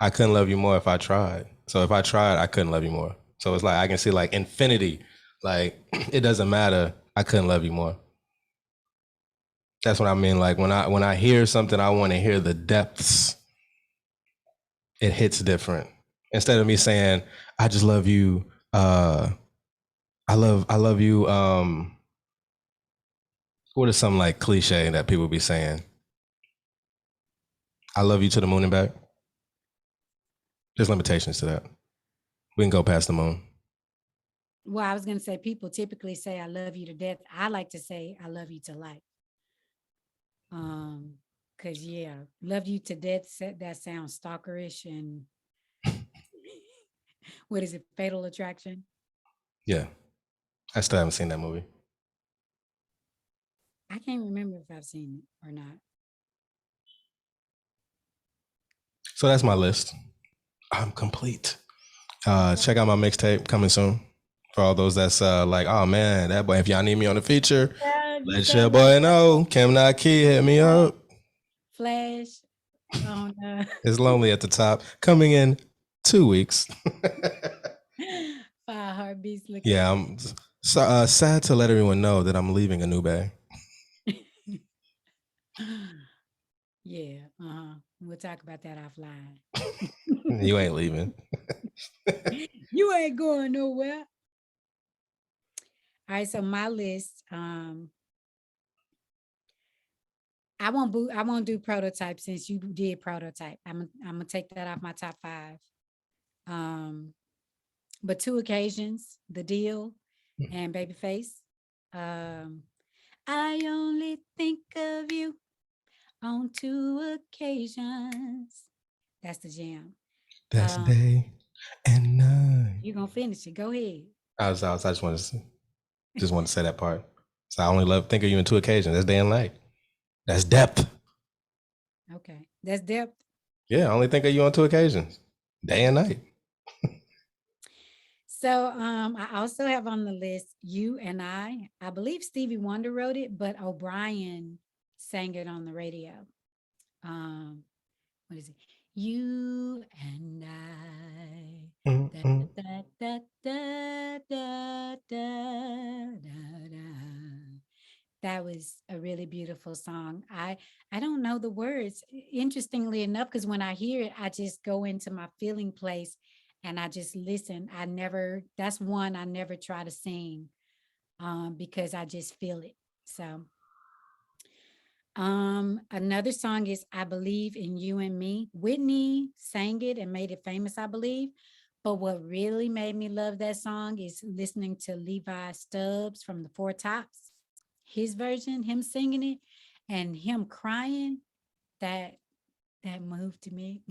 I couldn't love you more if I tried. So if I tried, I couldn't love you more. So it's like I can see like infinity. Like it doesn't matter. I couldn't love you more. That's what I mean. Like when I hear something, I want to hear the depths. It hits different. Instead of me saying, I just love you. I love you. What is some like cliche that people be saying? I love you to the moon and back. There's limitations to that. We can go past the moon. Well, I was going to say people typically say, I love you to death. I like to say, I love you to life. Because, yeah, love you to death, that sounds stalkerish and what is it, Fatal Attraction? Yeah. I still haven't seen that movie. I can't remember if I've seen it or not. So that's my list. I'm complete. Check out my mixtape coming soon. For all those that's like, oh man, that boy, if y'all need me on the feature, let your boy know. Khem Anu Na'khi, hit me up. Flash. It's lonely at the top. Coming in 2 weeks. 5 heartbeats. Yeah, I'm sad to let everyone know that I'm leaving ANU BEY. Yeah, we'll talk about that offline. You ain't leaving. You ain't going nowhere. All right, so my list, I won't do prototype since you did prototype. I'm gonna take that off my top 5. But 2 occasions, The Deal and Babyface. I only think of you on 2 occasions. That's the jam. That's day and night. You're gonna finish it. Go ahead. I just want to say that part. So I only think of you on 2 occasions. That's day and night. That's depth. Okay, that's depth. Yeah, I only think of you on 2 occasions. Day and night. So I also have on the list You and I believe Stevie Wonder wrote it, but O'Brien sang it on the radio. What is it? You and I. Da, da, da, da, da, da, da. That was a really really beautiful song. I don't know the words, interestingly enough, because when I hear it, I just go into my feeling place and I just listen. I never, that's one I never try to sing, because I just feel it. So another song is I Believe in You and Me. Whitney sang it and made it famous, I believe. But what really made me love that song is listening to Levi Stubbs from the Four Tops, his version, him singing it and him crying. That that moved me.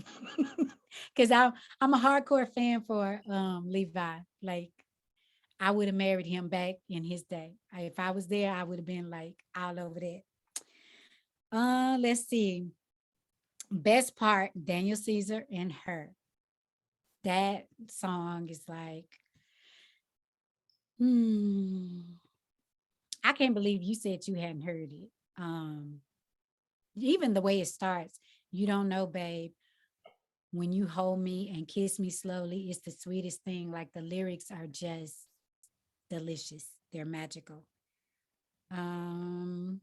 Because I'm a hardcore fan for Levi. Like I would have married him back in his day. If I was there, I would have been like all over that. Let's see. Best part, Daniel Caesar and Her. That song is like, hmm. I can't believe you said you hadn't heard it. Um, Even the way it starts, you don't know, babe, when you hold me and kiss me slowly, it's the sweetest thing. Like the lyrics are just delicious. They're magical. Um,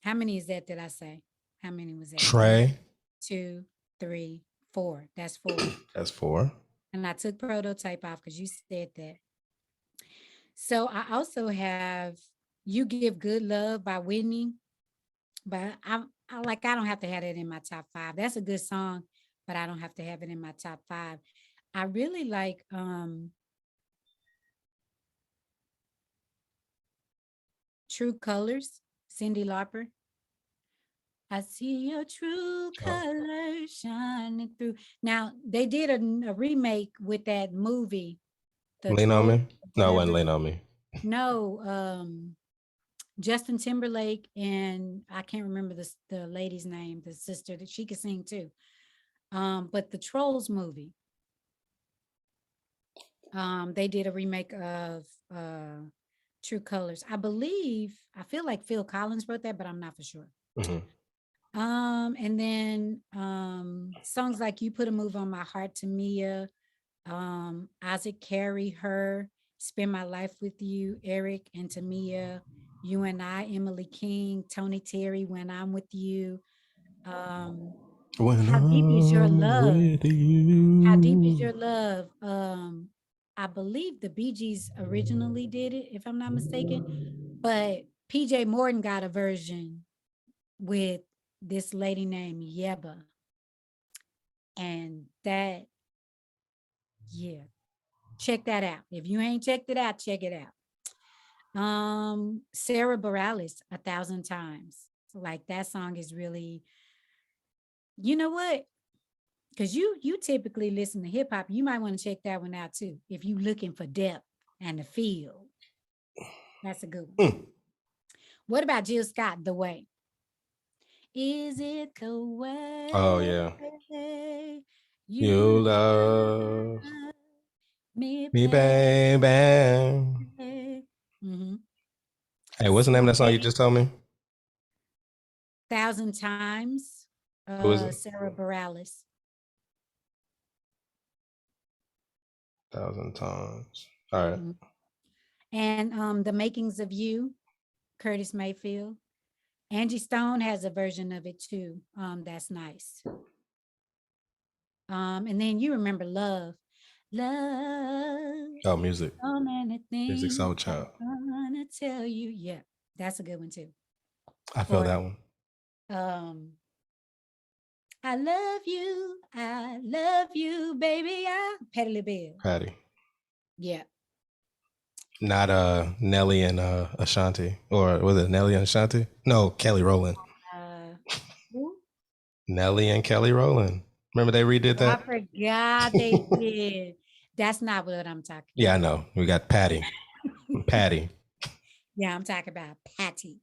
how many is that? Did I say? How many was that? One, Trey. two, three, four. That's four. That's 4. And I took prototype off because you said that. So I also have You Give Good Love by Whitney, but I don't have to have it in my top five. That's a good song, but I don't have to have it in my top five. I really like True Colors, Cyndi Lauper. I see your true Oh. colors shining through. Now they did a remake with that movie, The Lean on Troll, me? No, it wasn't whatever. Lean on me. No, Justin Timberlake and I can't remember the lady's name, the sister that she could sing too. But the Trolls movie, they did a remake of True Colors. I feel like Phil Collins wrote that, but I'm not for sure. Mhm. And then songs like You Put a Move on My Heart, to Mia, Isaac Carey, Her, Spend My Life with You, Eric and Tamia, You and I, Emily King, Tony Terry, When I'm With You. Um, When How Deep Is Your I'm Love? with How Deep Is you. Your Love? I believe the Bee Gees originally did it, if I'm not mistaken, but PJ Morton got a version with this lady named Yeba. And that, yeah, check that out. If you ain't checked it out, check it out. Sara Bareilles, A Thousand Times. Like that song is really, you know what? Because you typically listen to hip hop, you might want to check that one out too. If you looking for depth and the feel, that's a good one. Hmm. What about Jill Scott, The Way? Is it the Oh way yeah. You you love love me, me, baby? baby. Mm-hmm. Hey, what's the name of that song you Sway, just told me? Thousand Times, Who is it? Sara Bareilles. 1,000 times. All right. Mhm. And The Makings of You, Curtis Mayfield. Angie Stone has a version of it too. That's nice. And then you remember Love. Love, Oh, music. so many Music things Soul I Child. wanna tell you. Yeah, that's a good one too. I feel Or that one. um, I love you, baby. I Patti LaBelle. Patty. Yeah. Not Nelly and Ashanti. Or was it Nelly and Ashanti? No, Kelly Rowland. Uh, who? Nelly and Kelly Rowland. Remember they redid I that? forgot they did. That's not what I'm talking Yeah, I about. know. We got Patty. Patty. Yeah, I'm talking about Patty.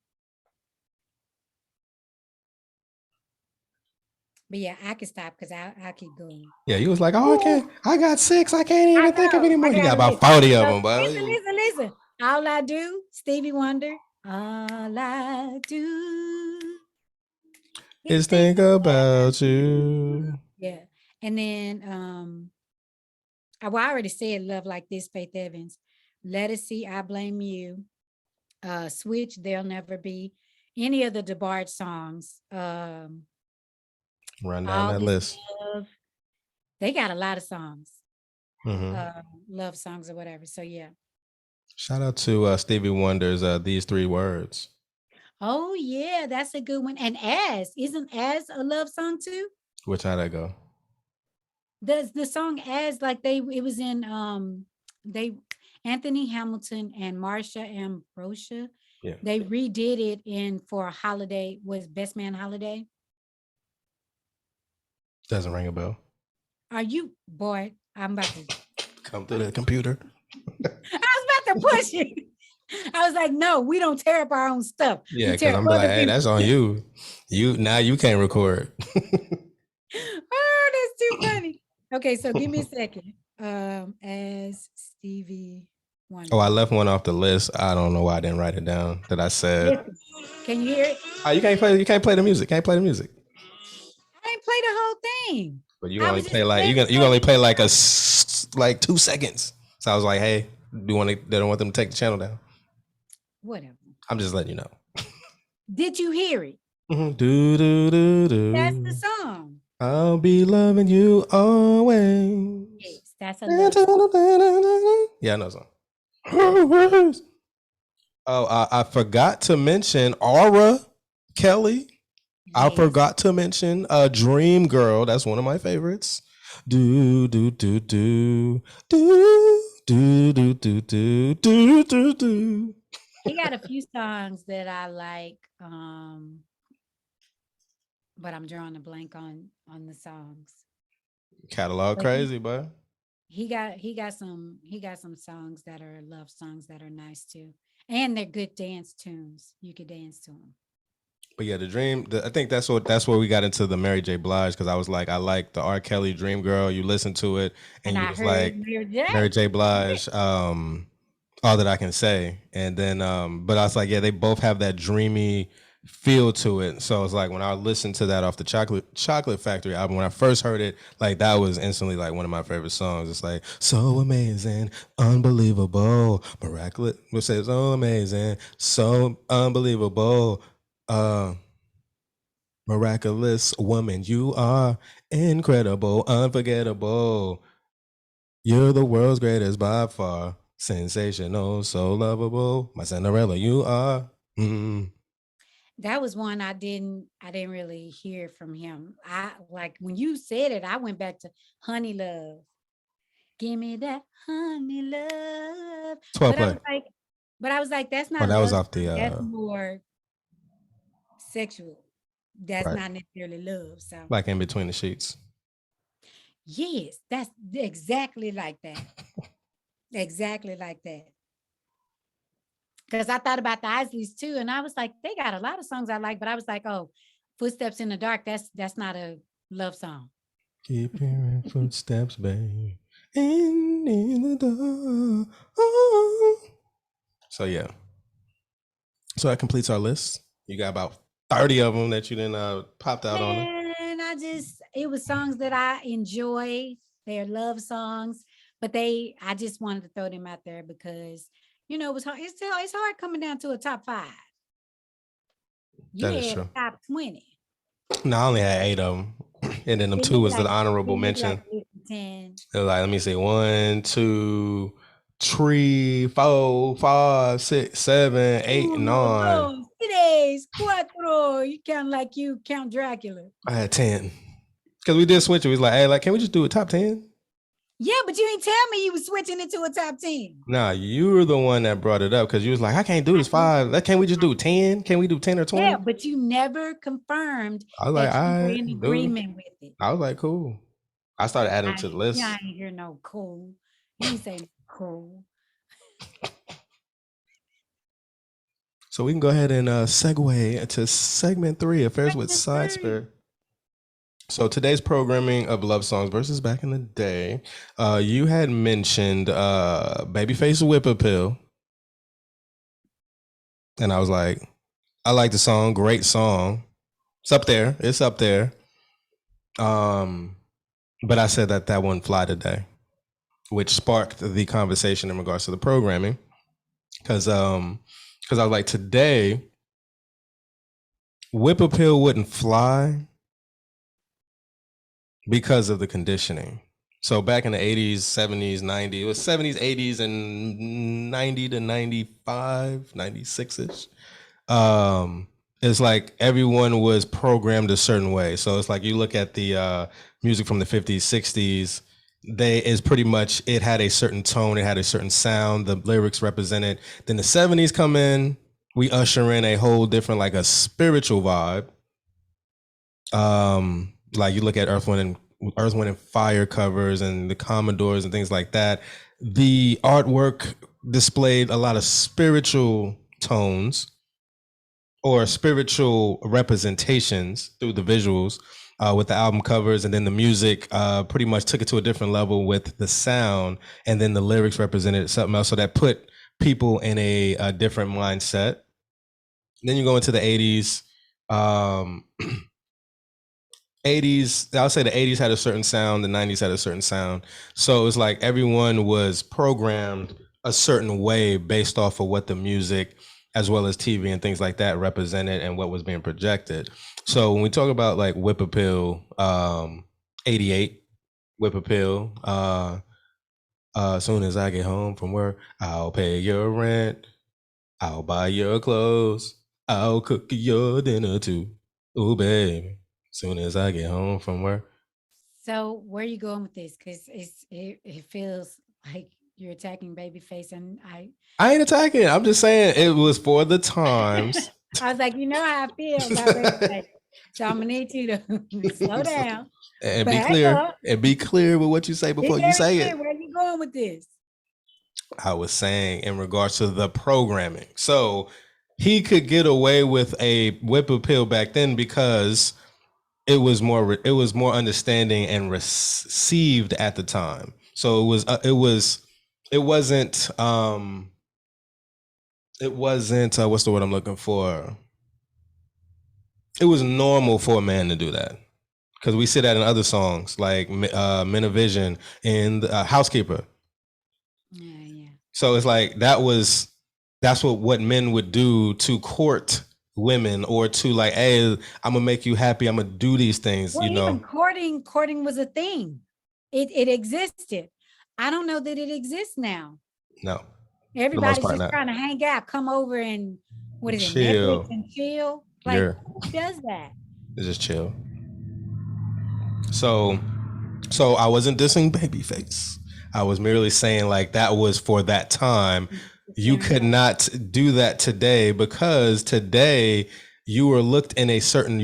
But yeah, I can stop because I'll keep going. Yeah, you was like, oh, I Woo! can't. I got 6. I can't I even think of know. any I more. You got got a about list. 40 of So them, boy. listen. All I do, Stevie Wonder. All I do is Is think think about about you. you. Yeah. And then I already said Love Like This, Faith Evans. Let Us See, I Blame You. Switch, There'll Never Be. any of the DeBarge songs. Run down All that This list. Love. They got a lot of songs, Mm-hmm. love songs or whatever. So yeah. Shout out to Stevie Wonder's These Three Words. Oh yeah, that's a good one. And As, isn't As a love song too? Which how'd that go? The song As, like it was in they Anthony Hamilton and Marsha Ambrosia. Yeah. They redid it in for a holiday, was Best Man Holiday. Doesn't ring a bell. Are you boy? I'm about to Come through the computer. I was about to push it. I was like, no, we don't tear up our own stuff. Yeah, We tear because up I'm like, other hey, that's on you. Now you can't record. Oh, that's too funny. Okay, so give me a second. As Stevie Wonder. Oh, I left one off the list. I don't know why I didn't write it down. That I said. Listen, can you hear it? Oh, you can't play the music. Can't play the music. I ain't play the whole thing. But you I only was play just like saying you only play like 2 seconds. So I was like, hey, they don't want them to take the channel down. Whatever. I'm just letting you know. Did you hear it? Mm-hmm. Do do do do. That's the song. I'll be loving you always. Yes, that's a love song. Yeah, I know the song. Oh, I forgot to mention Aura Kelly. I Yes. forgot to mention Dream Girl. That's one of my favorites. Do do do do do do do do do do do do. He got a few songs that I like, but I'm drawing a blank on the songs. Catalog But crazy, boy. he got some songs that are love songs that are nice too, and they're good dance tunes. You could dance to them. But yeah, I think that's where we got into the Mary J. Blige, because I was like, I like the R. Kelly Dream Girl. You listen to it and you I was heard like Mary J. Blige, All That I Can Say. And then but I was like, yeah, they both have that dreamy feel to it. So it's like when I listened to that off the Chocolate Factory album, when I first heard it, like that was instantly like one of my favorite songs. It's like so amazing, unbelievable, miraculous. We'll say so amazing, so unbelievable. Miraculous woman, you are incredible, unforgettable. You're the world's greatest by far. Sensational, so lovable. My Cinderella, you are. That was one I didn't really hear from him. I like when you said it, I went back to Honey Love. Give me that honey love. 12 But I play. was like, that's Oh, not that was love. off the That's more sexual. That's Right. not necessarily love. So like In Between the Sheets. yes, that's exactly like that. Exactly like that. Because I thought about the Isleys too, and I was like, they got a lot of songs I like, but I was like, oh, Footsteps in the Dark, that's not a love song. Keep hearing footsteps, babe. In the dark. Oh. So yeah. So that completes our list. You got about 30 of them that you didn't popped out on. And it was songs that I enjoy. They're love songs, but I just wanted to throw them out there because it was hard. It's hard coming down to a top 5. You That is had true. top 20. No, I only had 8 of them. And then them 2 was the honorable mention. 10. It was like, let me see, 1, 2, 3, 4, 5, 6, 7, 8, 9. Tres, cuatro. You count like you count Dracula. I had 10. Because we did switch it. We was like, hey, like, can we just do a top 10? Yeah, but you didn't tell me you was switching it to a top 10. Nah, you were the one that brought it up because you was like, I can't do this 5. Can't we just do 10? Can we do 10 or 20? Yeah, but you never confirmed I was like, that you were in agreement with it. I was like, cool. I started adding to the list. Yeah, I ain't hear no cool. You ain't say cool. So we can go ahead and segue to segment 3, Affairs with Side Spirit. So today's programming of love songs versus back in the day. You had mentioned Babyface Whip Appeal. And I was like, I like the song, great song. It's up there. But I said that wouldn't fly today, which sparked the conversation in regards to the programming. Because I was like, today, Whip appeal wouldn't fly because of the conditioning. So back in the 80s, 70s, 90s, it was 70s, 80s, and 90 to 95, 96-ish. It's like everyone was programmed a certain way. So it's like you look at the music from the 50s, 60s, is pretty much, it had a certain tone, it had a certain sound, the lyrics represented. Then the 70s come in, we usher in a whole different, like a spiritual vibe. Like you look at Earth, Wind and Fire covers and the Commodores and things like that. The artwork displayed a lot of spiritual tones or spiritual representations through the visuals with the album covers, and then the music pretty much took it to a different level with the sound, and then the lyrics represented something else. So that put people in a different mindset. Then you go into the 80s. 80s, I would say the 80s had a certain sound, the 90s had a certain sound. So it was like everyone was programmed a certain way based off of what the music as well as TV and things like that represented and what was being projected. So when we talk about like whip appeal, 88, whip appeal, as soon as I get home from work, I'll pay your rent, I'll buy your clothes, I'll cook your dinner too. Ooh, baby. Soon as I get home from work. So where are you going with this? Because it feels like you're attacking Babyface, and I ain't attacking. I'm just saying it was for the times. I was like, you know how I feel about Babyface. So I'm gonna need you to slow down And be back clear. up. And be clear with what you say Be before you very say clear. it. Where are you going with this? I was saying in regards to the programming. So he could get away with a whip appeal back then because it was more understanding and received at the time. So it wasn't what's the word I'm looking for? It was normal for a man to do that, because we see that in other songs like Men of Vision and Housekeeper. Yeah. So it's like that's what men would do to court women, or to like, hey, I'm gonna make you happy, I'm gonna do these things. Well, even courting was a thing. It existed. I don't know that it exists now. No. Everybody's just trying to hang out, come over and what is it, Netflix and chill? Like, who does that? Just chill. So I wasn't dissing Babyface. I was merely saying like that was for that time. You could not do that today, because today you're looked at in a certain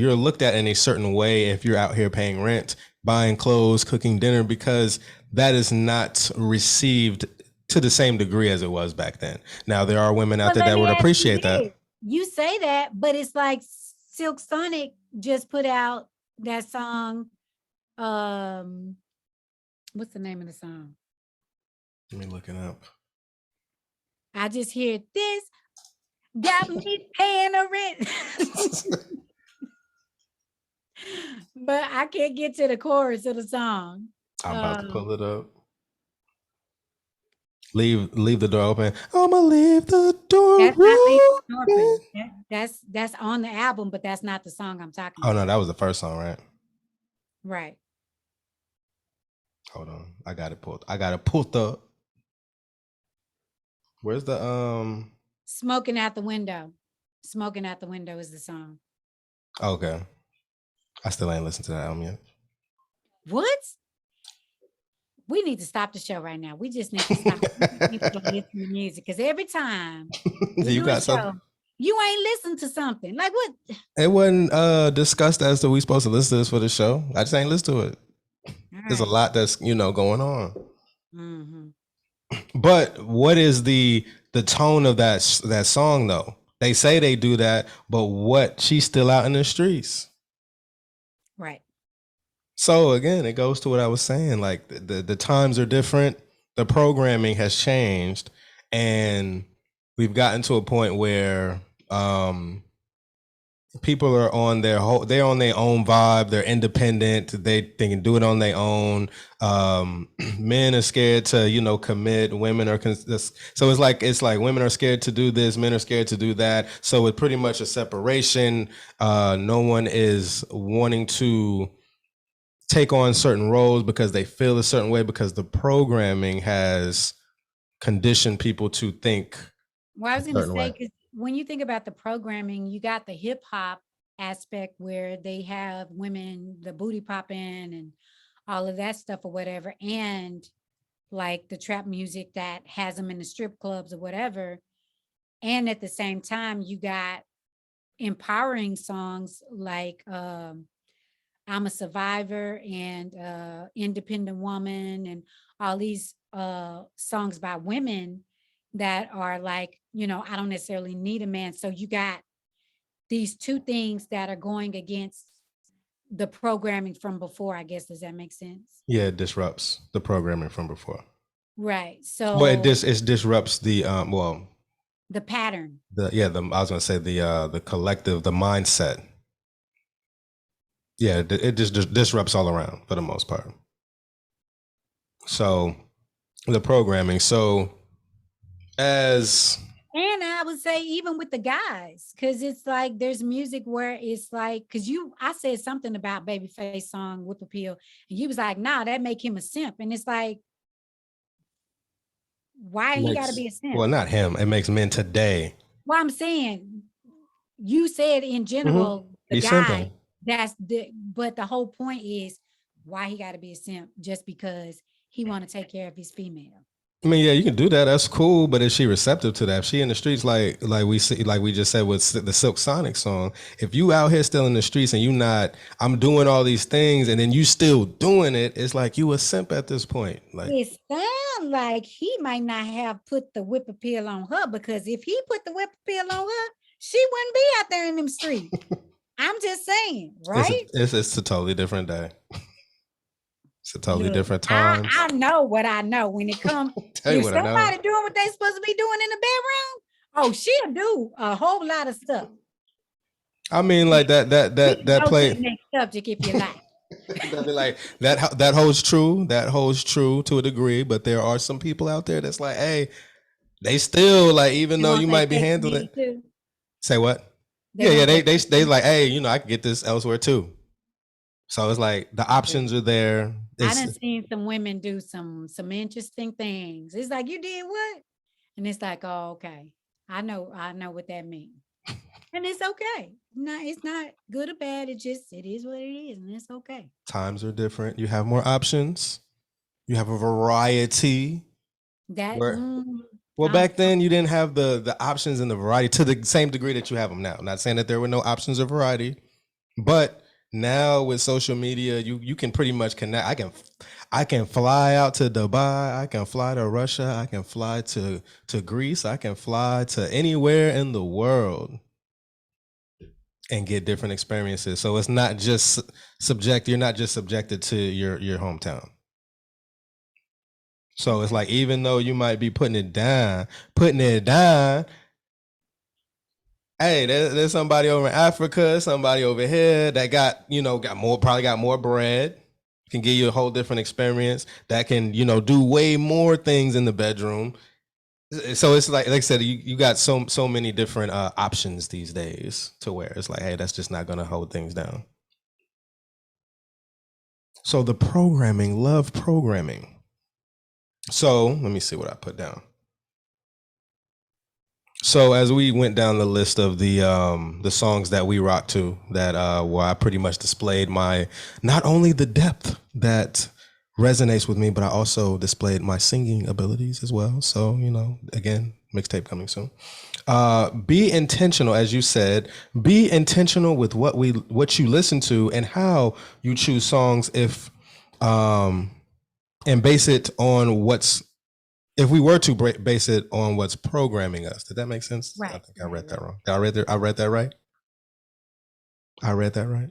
way if you're out here paying rent, buying clothes, cooking dinner, because that is not received to the same degree as it was back then. Now there are women out there that would appreciate that. You say that, but it's like Silk Sonic just put out that song. What's the name of the song? Let me look it up. I just hear this got me paying a rent. But I can't get to the chorus of the song. I'm about to pull it up. Leave the door open. I'ma leave the door open. That's on the album, but that's not the song I'm talking about. Oh no, that was the first song, right? Right. Hold on. I got it pulled up. Where's the Smoking Out the Window. Smoking Out the Window is the song. Okay. I still ain't listened to that album yet. What? We need to stop the show right now. We just need to stop. We need to listen to music, because every time you got something, you ain't listened to something. Like what? It wasn't discussed as to we supposed to listen to this for the show. I just ain't listen to it. Right. There's a lot that's going on. Mm-hmm. But what is the tone of that song though? They say they do that, but what? She's still out in the streets. Right. So again, it goes to what I was saying. Like the times are different. The programming has changed, and we've gotten to a point where people are on their they're on their own vibe. They're independent. They can do it on their own. Men are scared to, commit. Women are, so it's like women are scared to do this. Men are scared to do that. So it's pretty much a separation. No one is wanting to take on certain roles because they feel a certain way, because the programming has conditioned people to think. Well, I was going to say, because when you think about the programming, you got the hip hop aspect where they have women, the booty popping and all of that stuff or whatever. And like the trap music that has them in the strip clubs or whatever. And at the same time, you got empowering songs like I'm a Survivor and Independent Woman and all these songs by women that are like, I don't necessarily need a man. So you got these two things that are going against the programming from before, I guess. Does that make sense? Yeah, it disrupts the programming from before. Right. So well, it disrupts the the pattern. I was gonna say the collective, the mindset. Yeah, it just disrupts all around for the most part. So the programming. So as And I would say even with the guys, because it's like there's music where it's like, because I said something about Babyface song Whip Appeal, and you was like, nah, that make him a simp. And it's like, why he got to be a simp? Well, not him. It makes men today. Well, I'm saying, you said in general, the He's guy, simping. but the whole point is why he got to be a simp just because he want to take care of his female. I mean, yeah, you can do that. That's cool. But is she receptive to that? If she in the streets, like we see, like we just said with the Silk Sonic song, if you out here still in the streets and you not, I'm doing all these things, and then you still doing it, it's like you a simp at this point. Like, it sounds like he might not have put the whip appeal on her, because if he put the whip appeal on her, she wouldn't be out there in them streets. I'm just saying, right? It's a totally different day. It's a totally different time. I know what I know when it comes. If somebody doing what they supposed to be doing in the bedroom, oh, she'll do a whole lot of stuff. I mean, like that play. Next subject, if you like. Like that holds true. That holds true to a degree, but there are some people out there that's like, hey, they still like, even though you might be handling it. Say what? Yeah, they like, hey, I can get this elsewhere too. So it's like the options are there. I done seen some women do some interesting things. It's like, you did what? And it's like, oh, okay. I know what that means. And it's okay. No, it's not good or bad. It is what it is, and it's okay. Times are different. You have more options. You have a variety. Well, back then you didn't have the options and the variety to the same degree that you have them now. I'm not saying that there were no options or variety, but now with social media, you can pretty much connect. I can fly out to Dubai. I can fly to Russia. I can fly to Greece. I can fly to anywhere in the world and get different experiences. So it's not just you're not just subjected to your hometown. So it's like, even though you might be putting it down, hey, there's somebody over in Africa, somebody over here that got more bread, can give you a whole different experience, that can, do way more things in the bedroom. So it's like I said, you got so many different options these days, to where it's like, hey, that's just not going to hold things down. So the programming, love programming. So let me see what I put down. So as we went down the list of the songs that we rock to, that where I pretty much displayed my, not only the depth that resonates with me, but I also displayed my singing abilities as well. So, again, mixtape coming soon. Be intentional, as you said. Be intentional with what you listen to and how you choose songs. And base it on if we were to base it on what's programming us. Did that make sense? Right. I think I read that wrong. I read that right? I read that right?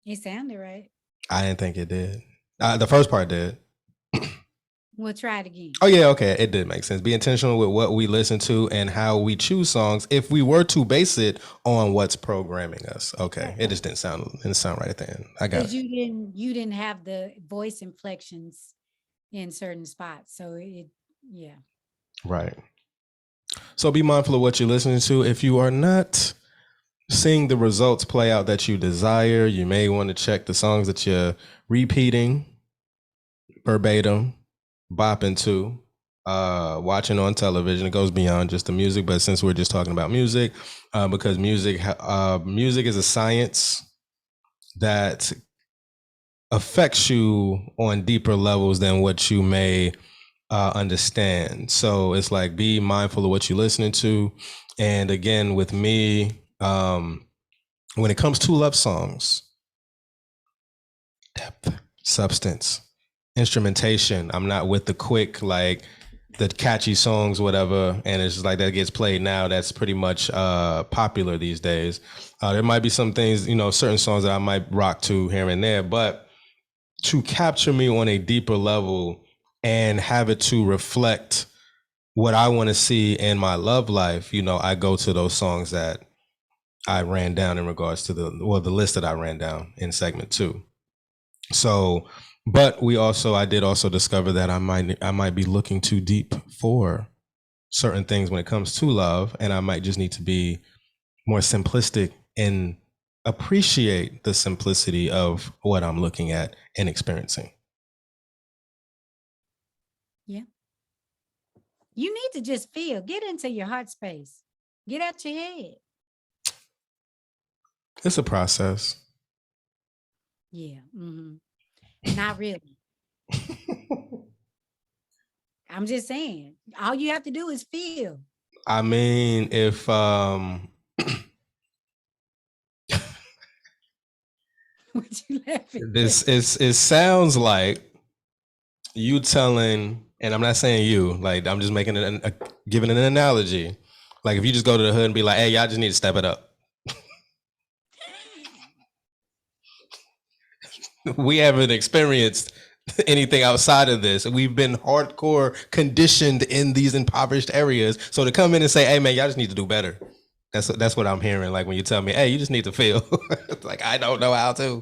It sounded right. I didn't think it did. The first part did. We'll try it again. Oh yeah, okay, it did make sense. Be intentional with what we listen to and how we choose songs. If we were to base it on what's programming us, okay, it just didn't sound right at the end. I got Because it. you didn't have the voice inflections in certain spots, so yeah. Right. So be mindful of what you're listening to. If you are not seeing the results play out that you desire, you may want to check the songs that you're repeating verbatim, bopping to, watching on television. It goes beyond just the music, but since we're just talking about music, because music is a science that affects you on deeper levels than what you may understand. So it's like, be mindful of what you're listening to. And again, with me, when it comes to love songs, depth, substance, instrumentation. I'm not with the quick, like the catchy songs, whatever, and it's just like that gets played now. That's pretty much popular these days. There might be some things, certain songs that I might rock to here and there, but to capture me on a deeper level and have it to reflect what I want to see in my love life, I go to those songs that I ran down in regards to the list that I ran down in segment 2. So, but I did also discover that I might be looking too deep for certain things when it comes to love, and I might just need to be more simplistic and appreciate the simplicity of what I'm looking at and experiencing. Yeah. You need to just feel, get into your heart space, get out your head. It's a process. Yeah. Not really. I'm just saying, all you have to do is feel. I mean, if What you laughing at? it sounds like you telling, and I'm not saying you, like I'm just making giving an analogy. Like if you just go to the hood and be like, hey, y'all just need to step it up. We haven't experienced anything outside of this. We've been hardcore conditioned in these impoverished areas. So to come in and say, hey man, y'all just need to do better. That's what I'm hearing. Like when you tell me, hey, you just need to feel. Like I don't know how to.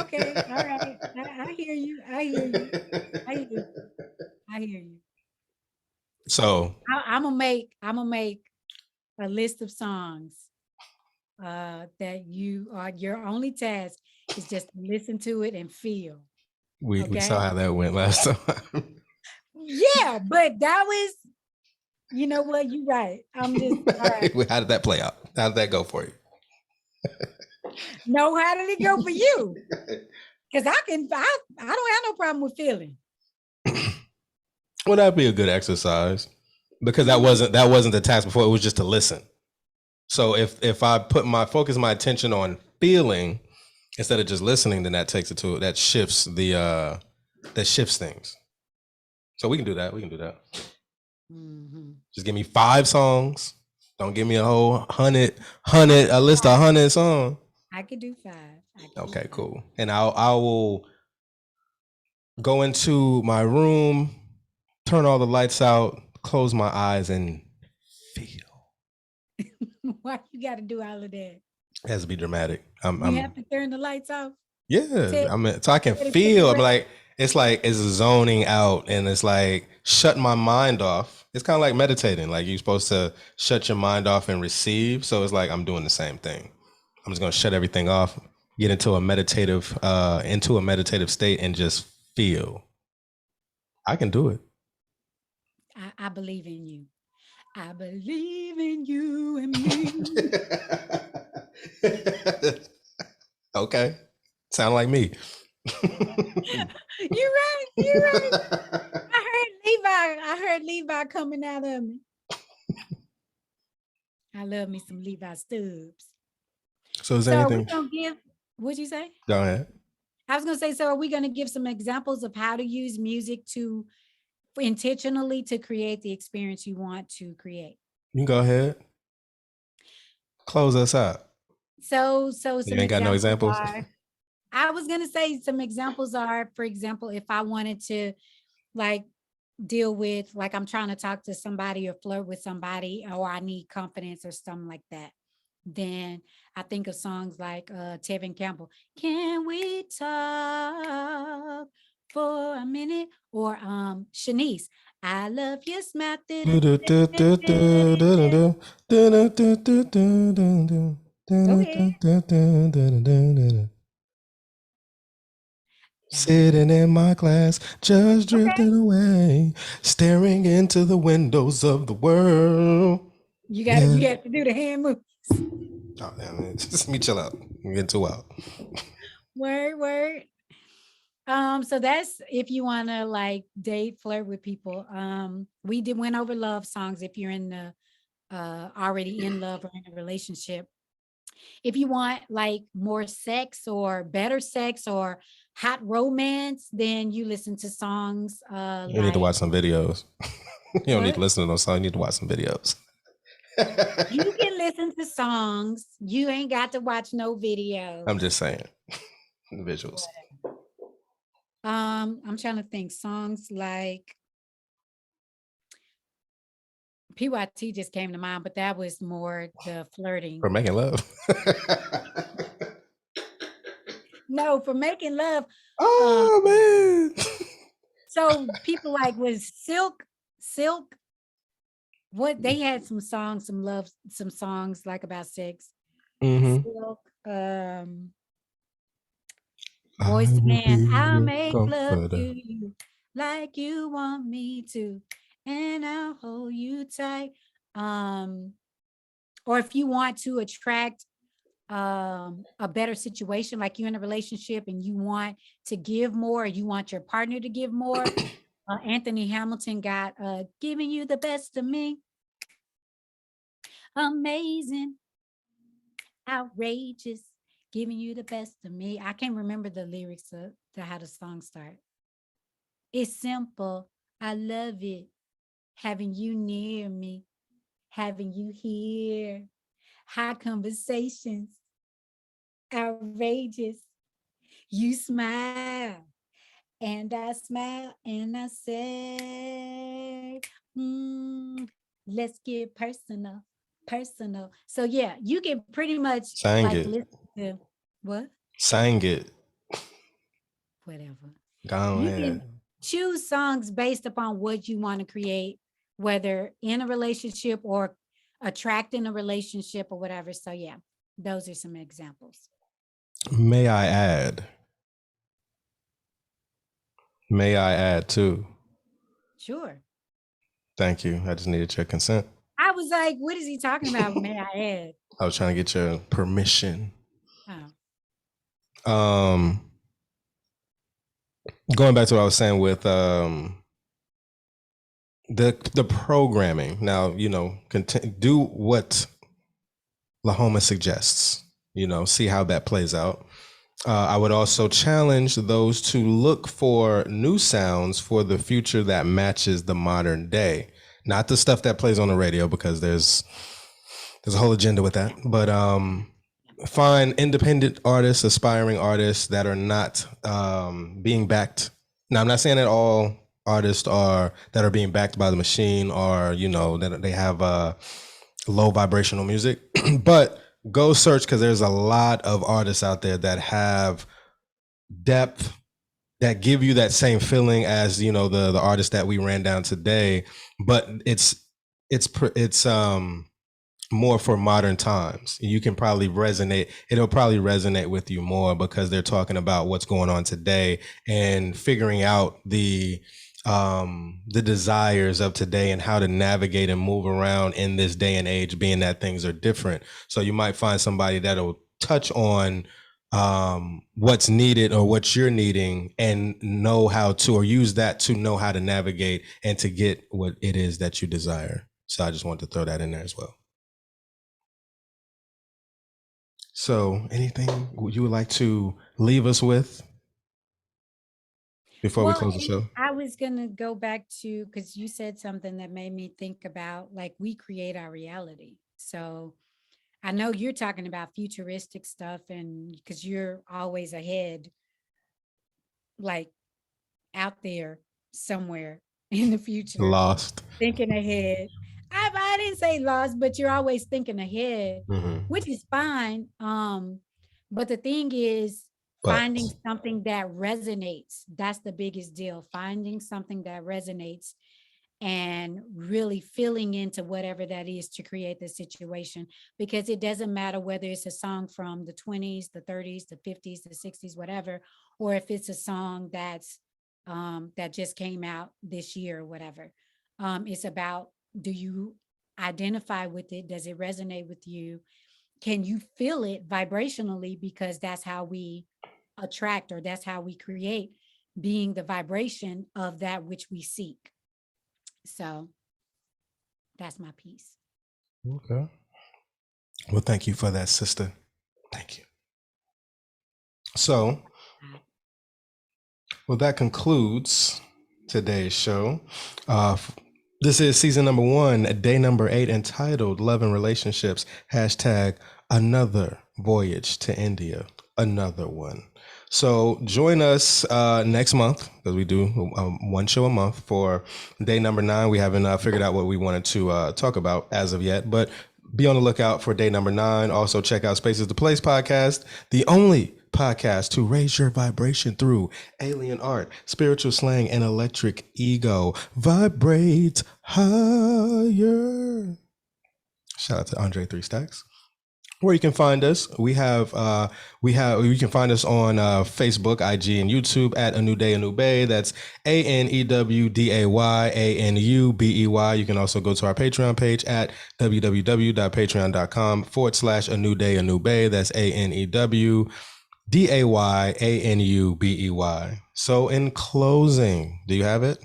Okay, all right. I hear you. I hear you. I hear you. I hear you. So I'm gonna make a list of songs that your only task is just to listen to it and feel. we Okay. saw how that went last time. Yeah, but that was, you know what? You're right. I'm just all right. How did that play out? How did that go for you? No, how did it go for you? Because I don't have no problem with feeling. Well, that'd be a good exercise because that wasn't the task before. It was just to listen. So if I put my attention on feeling instead of just listening, then that takes it to that shifts things. So we can do that. Just give me 5 songs. Don't give me a whole 100, a list of 100 songs. I could do 5. Okay, cool. And I will go into my room, turn all the lights out, close my eyes, and feel. Why you got to do all of that? It has to be dramatic. You have to turn the lights off. Yeah, so I can feel. I'm like, it's zoning out, and it's like shutting my mind off. It's kind of like meditating. Like you're supposed to shut your mind off and receive. So it's like I'm doing the same thing. I'm just gonna shut everything off, get into a meditative state, and just feel. I can do it. I believe in you. I believe in you and me. Okay, sound like me. You're right. I heard Levi coming out of me. I love me some Levi Stubbs. So is there anything? We're gonna give, what'd you say? Go ahead. I was gonna say, so are we gonna give some examples of how to use music to intentionally to create the experience you want to create? You can go ahead. Close us out. So you ain't got no examples. I was gonna say some examples are, for example, if I wanted to like deal with, like I'm trying to talk to somebody or flirt with somebody, or I need confidence or something like that, then I think of songs like Tevin Campbell, Can We Talk for a Minute? Or Shanice, I Love Your Smile. Go ahead. Sitting in my class, just Okay. drifting away, staring into the windows of the world. Yeah. You have to do the hand moves. Oh, man, just let me chill out. I'm getting too wild. Word, word. So that's if you want to like date, flirt with people. We did went over love songs if you're in the already in love or in a relationship. If you want like more sex or better sex or hot romance, then you listen to songs You need to like watch some videos. You don't need to what? listen to those songs. You need to watch some videos. You can listen to songs. You ain't got to watch no I'm videos. just saying. Visuals. I'm trying to think songs like PYT just came to mind, but that was more the flirting. For making love. No, for making love. Um, Oh, man. so people like was Silk. What they had some songs, some love, some songs like about sex. Mm-hmm. Silk, I Boys to will Man. be I'll your make love to comforter. you like you want me to, and I'll hold you tight. Um, or if you want to attract a better situation, like you're in a relationship and you want to give more, you want your partner to give more. Anthony Hamilton got giving you the best of me, amazing, outrageous, giving you the best of me. I can't remember the lyrics to how the song start. It's simple, I love it, having you near me, having you here, high conversations, outrageous, you smile. And I smile and I say, mm, let's get personal, personal. So yeah, you can pretty much Sang like it. listen to what? Sang it. Whatever. Go You ahead. can choose songs based upon what you want to create, whether in a relationship or attracting a relationship or whatever. So yeah, those are some examples. May I add? May I add too? Sure. Thank you. I just needed your consent. I was like, what is he talking about? May I add? I was trying to get your permission. Oh. Um, Going back to what I was saying with the programming. Now, do what Lahoma suggests. See how that plays out. I would also challenge those to look for new sounds for the future that matches the modern day. Not the stuff that plays on the radio, because there's a whole agenda with that. But find independent artists, aspiring artists that are not being backed. Now, I'm not saying that all artists that are being backed by the machine or that they have low vibrational music, but go search, because there's a lot of artists out there that have depth, that give you that same feeling as the artist that we ran down today, but it's more for modern times. You can probably it'll probably resonate with you more, because they're talking about what's going on today and figuring out the desires of today and how to navigate and move around in this day and age, being that things are different. So you might find somebody that'll touch on what's needed or what you're needing, and know how to, or use that to know how to navigate and to get what it is that you desire. So I just wanted to throw that in there as well. So anything you would like to leave us with before we Well, close the show? I was going to go back to, because you said something that made me think about like we create our reality. So I know you're talking about futuristic stuff, and because you're always ahead, like out there somewhere in the future, Lost. thinking ahead. I didn't say lost, but you're always thinking ahead, Mm-hmm. which is fine. But the thing is But finding something that resonates. That's the biggest deal. Finding something that resonates and really feeling into whatever that is to create the situation, because it doesn't matter whether it's a song from the 20s, the 30s, the 50s, the 60s, whatever, or if it's a song that just came out this year or whatever. It's about, do you identify with it? Does it resonate with you? Can you feel it vibrationally? Because that's how we attract, or that's how we create, being the vibration of that which we seek. So that's my piece. okay. Well, thank you for that, sister. Thank you. So, well, that concludes today's show. This is season number 1, day number 8, entitled Love and Relationships, hashtag another voyage to India, another one. So join us next month, because we do one show a month, for day number 9. We haven't figured out what we wanted to talk about as of yet, but be on the lookout for day number 9. Also check out Spaces to Place podcast, the only podcast to raise your vibration through alien art, spiritual slang, and electric ego. Vibrate higher. Shout out to Andre 3 Stacks. Where you can find us, you can find us on Facebook, IG, and YouTube at A New Day, Anu Bey. That's ANEWDAY, ANUBEY. You can also go to our Patreon page at www.patreon.com/A New Day, Anu Bey. That's ANEWDAYANUBEY. So in closing, do you have it?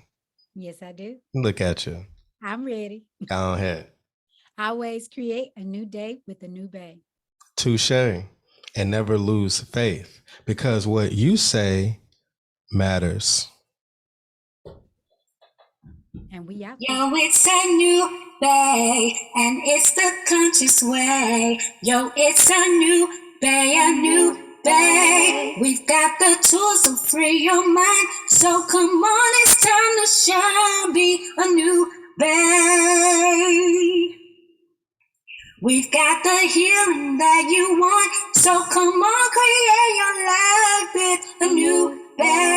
Yes, I do. Look at you. I'm ready. Go ahead. Always create a new day with a new bay. Touche. And never lose faith, because what you say matters. And we out. Yo, it's a new bay, and it's the conscious way. Yo, it's a new bay, a new bay. We've got the tools to free your mind. So come on, it's time to shine, be a new bay. We've got the healing that you want. So come on, create your life with a new bay.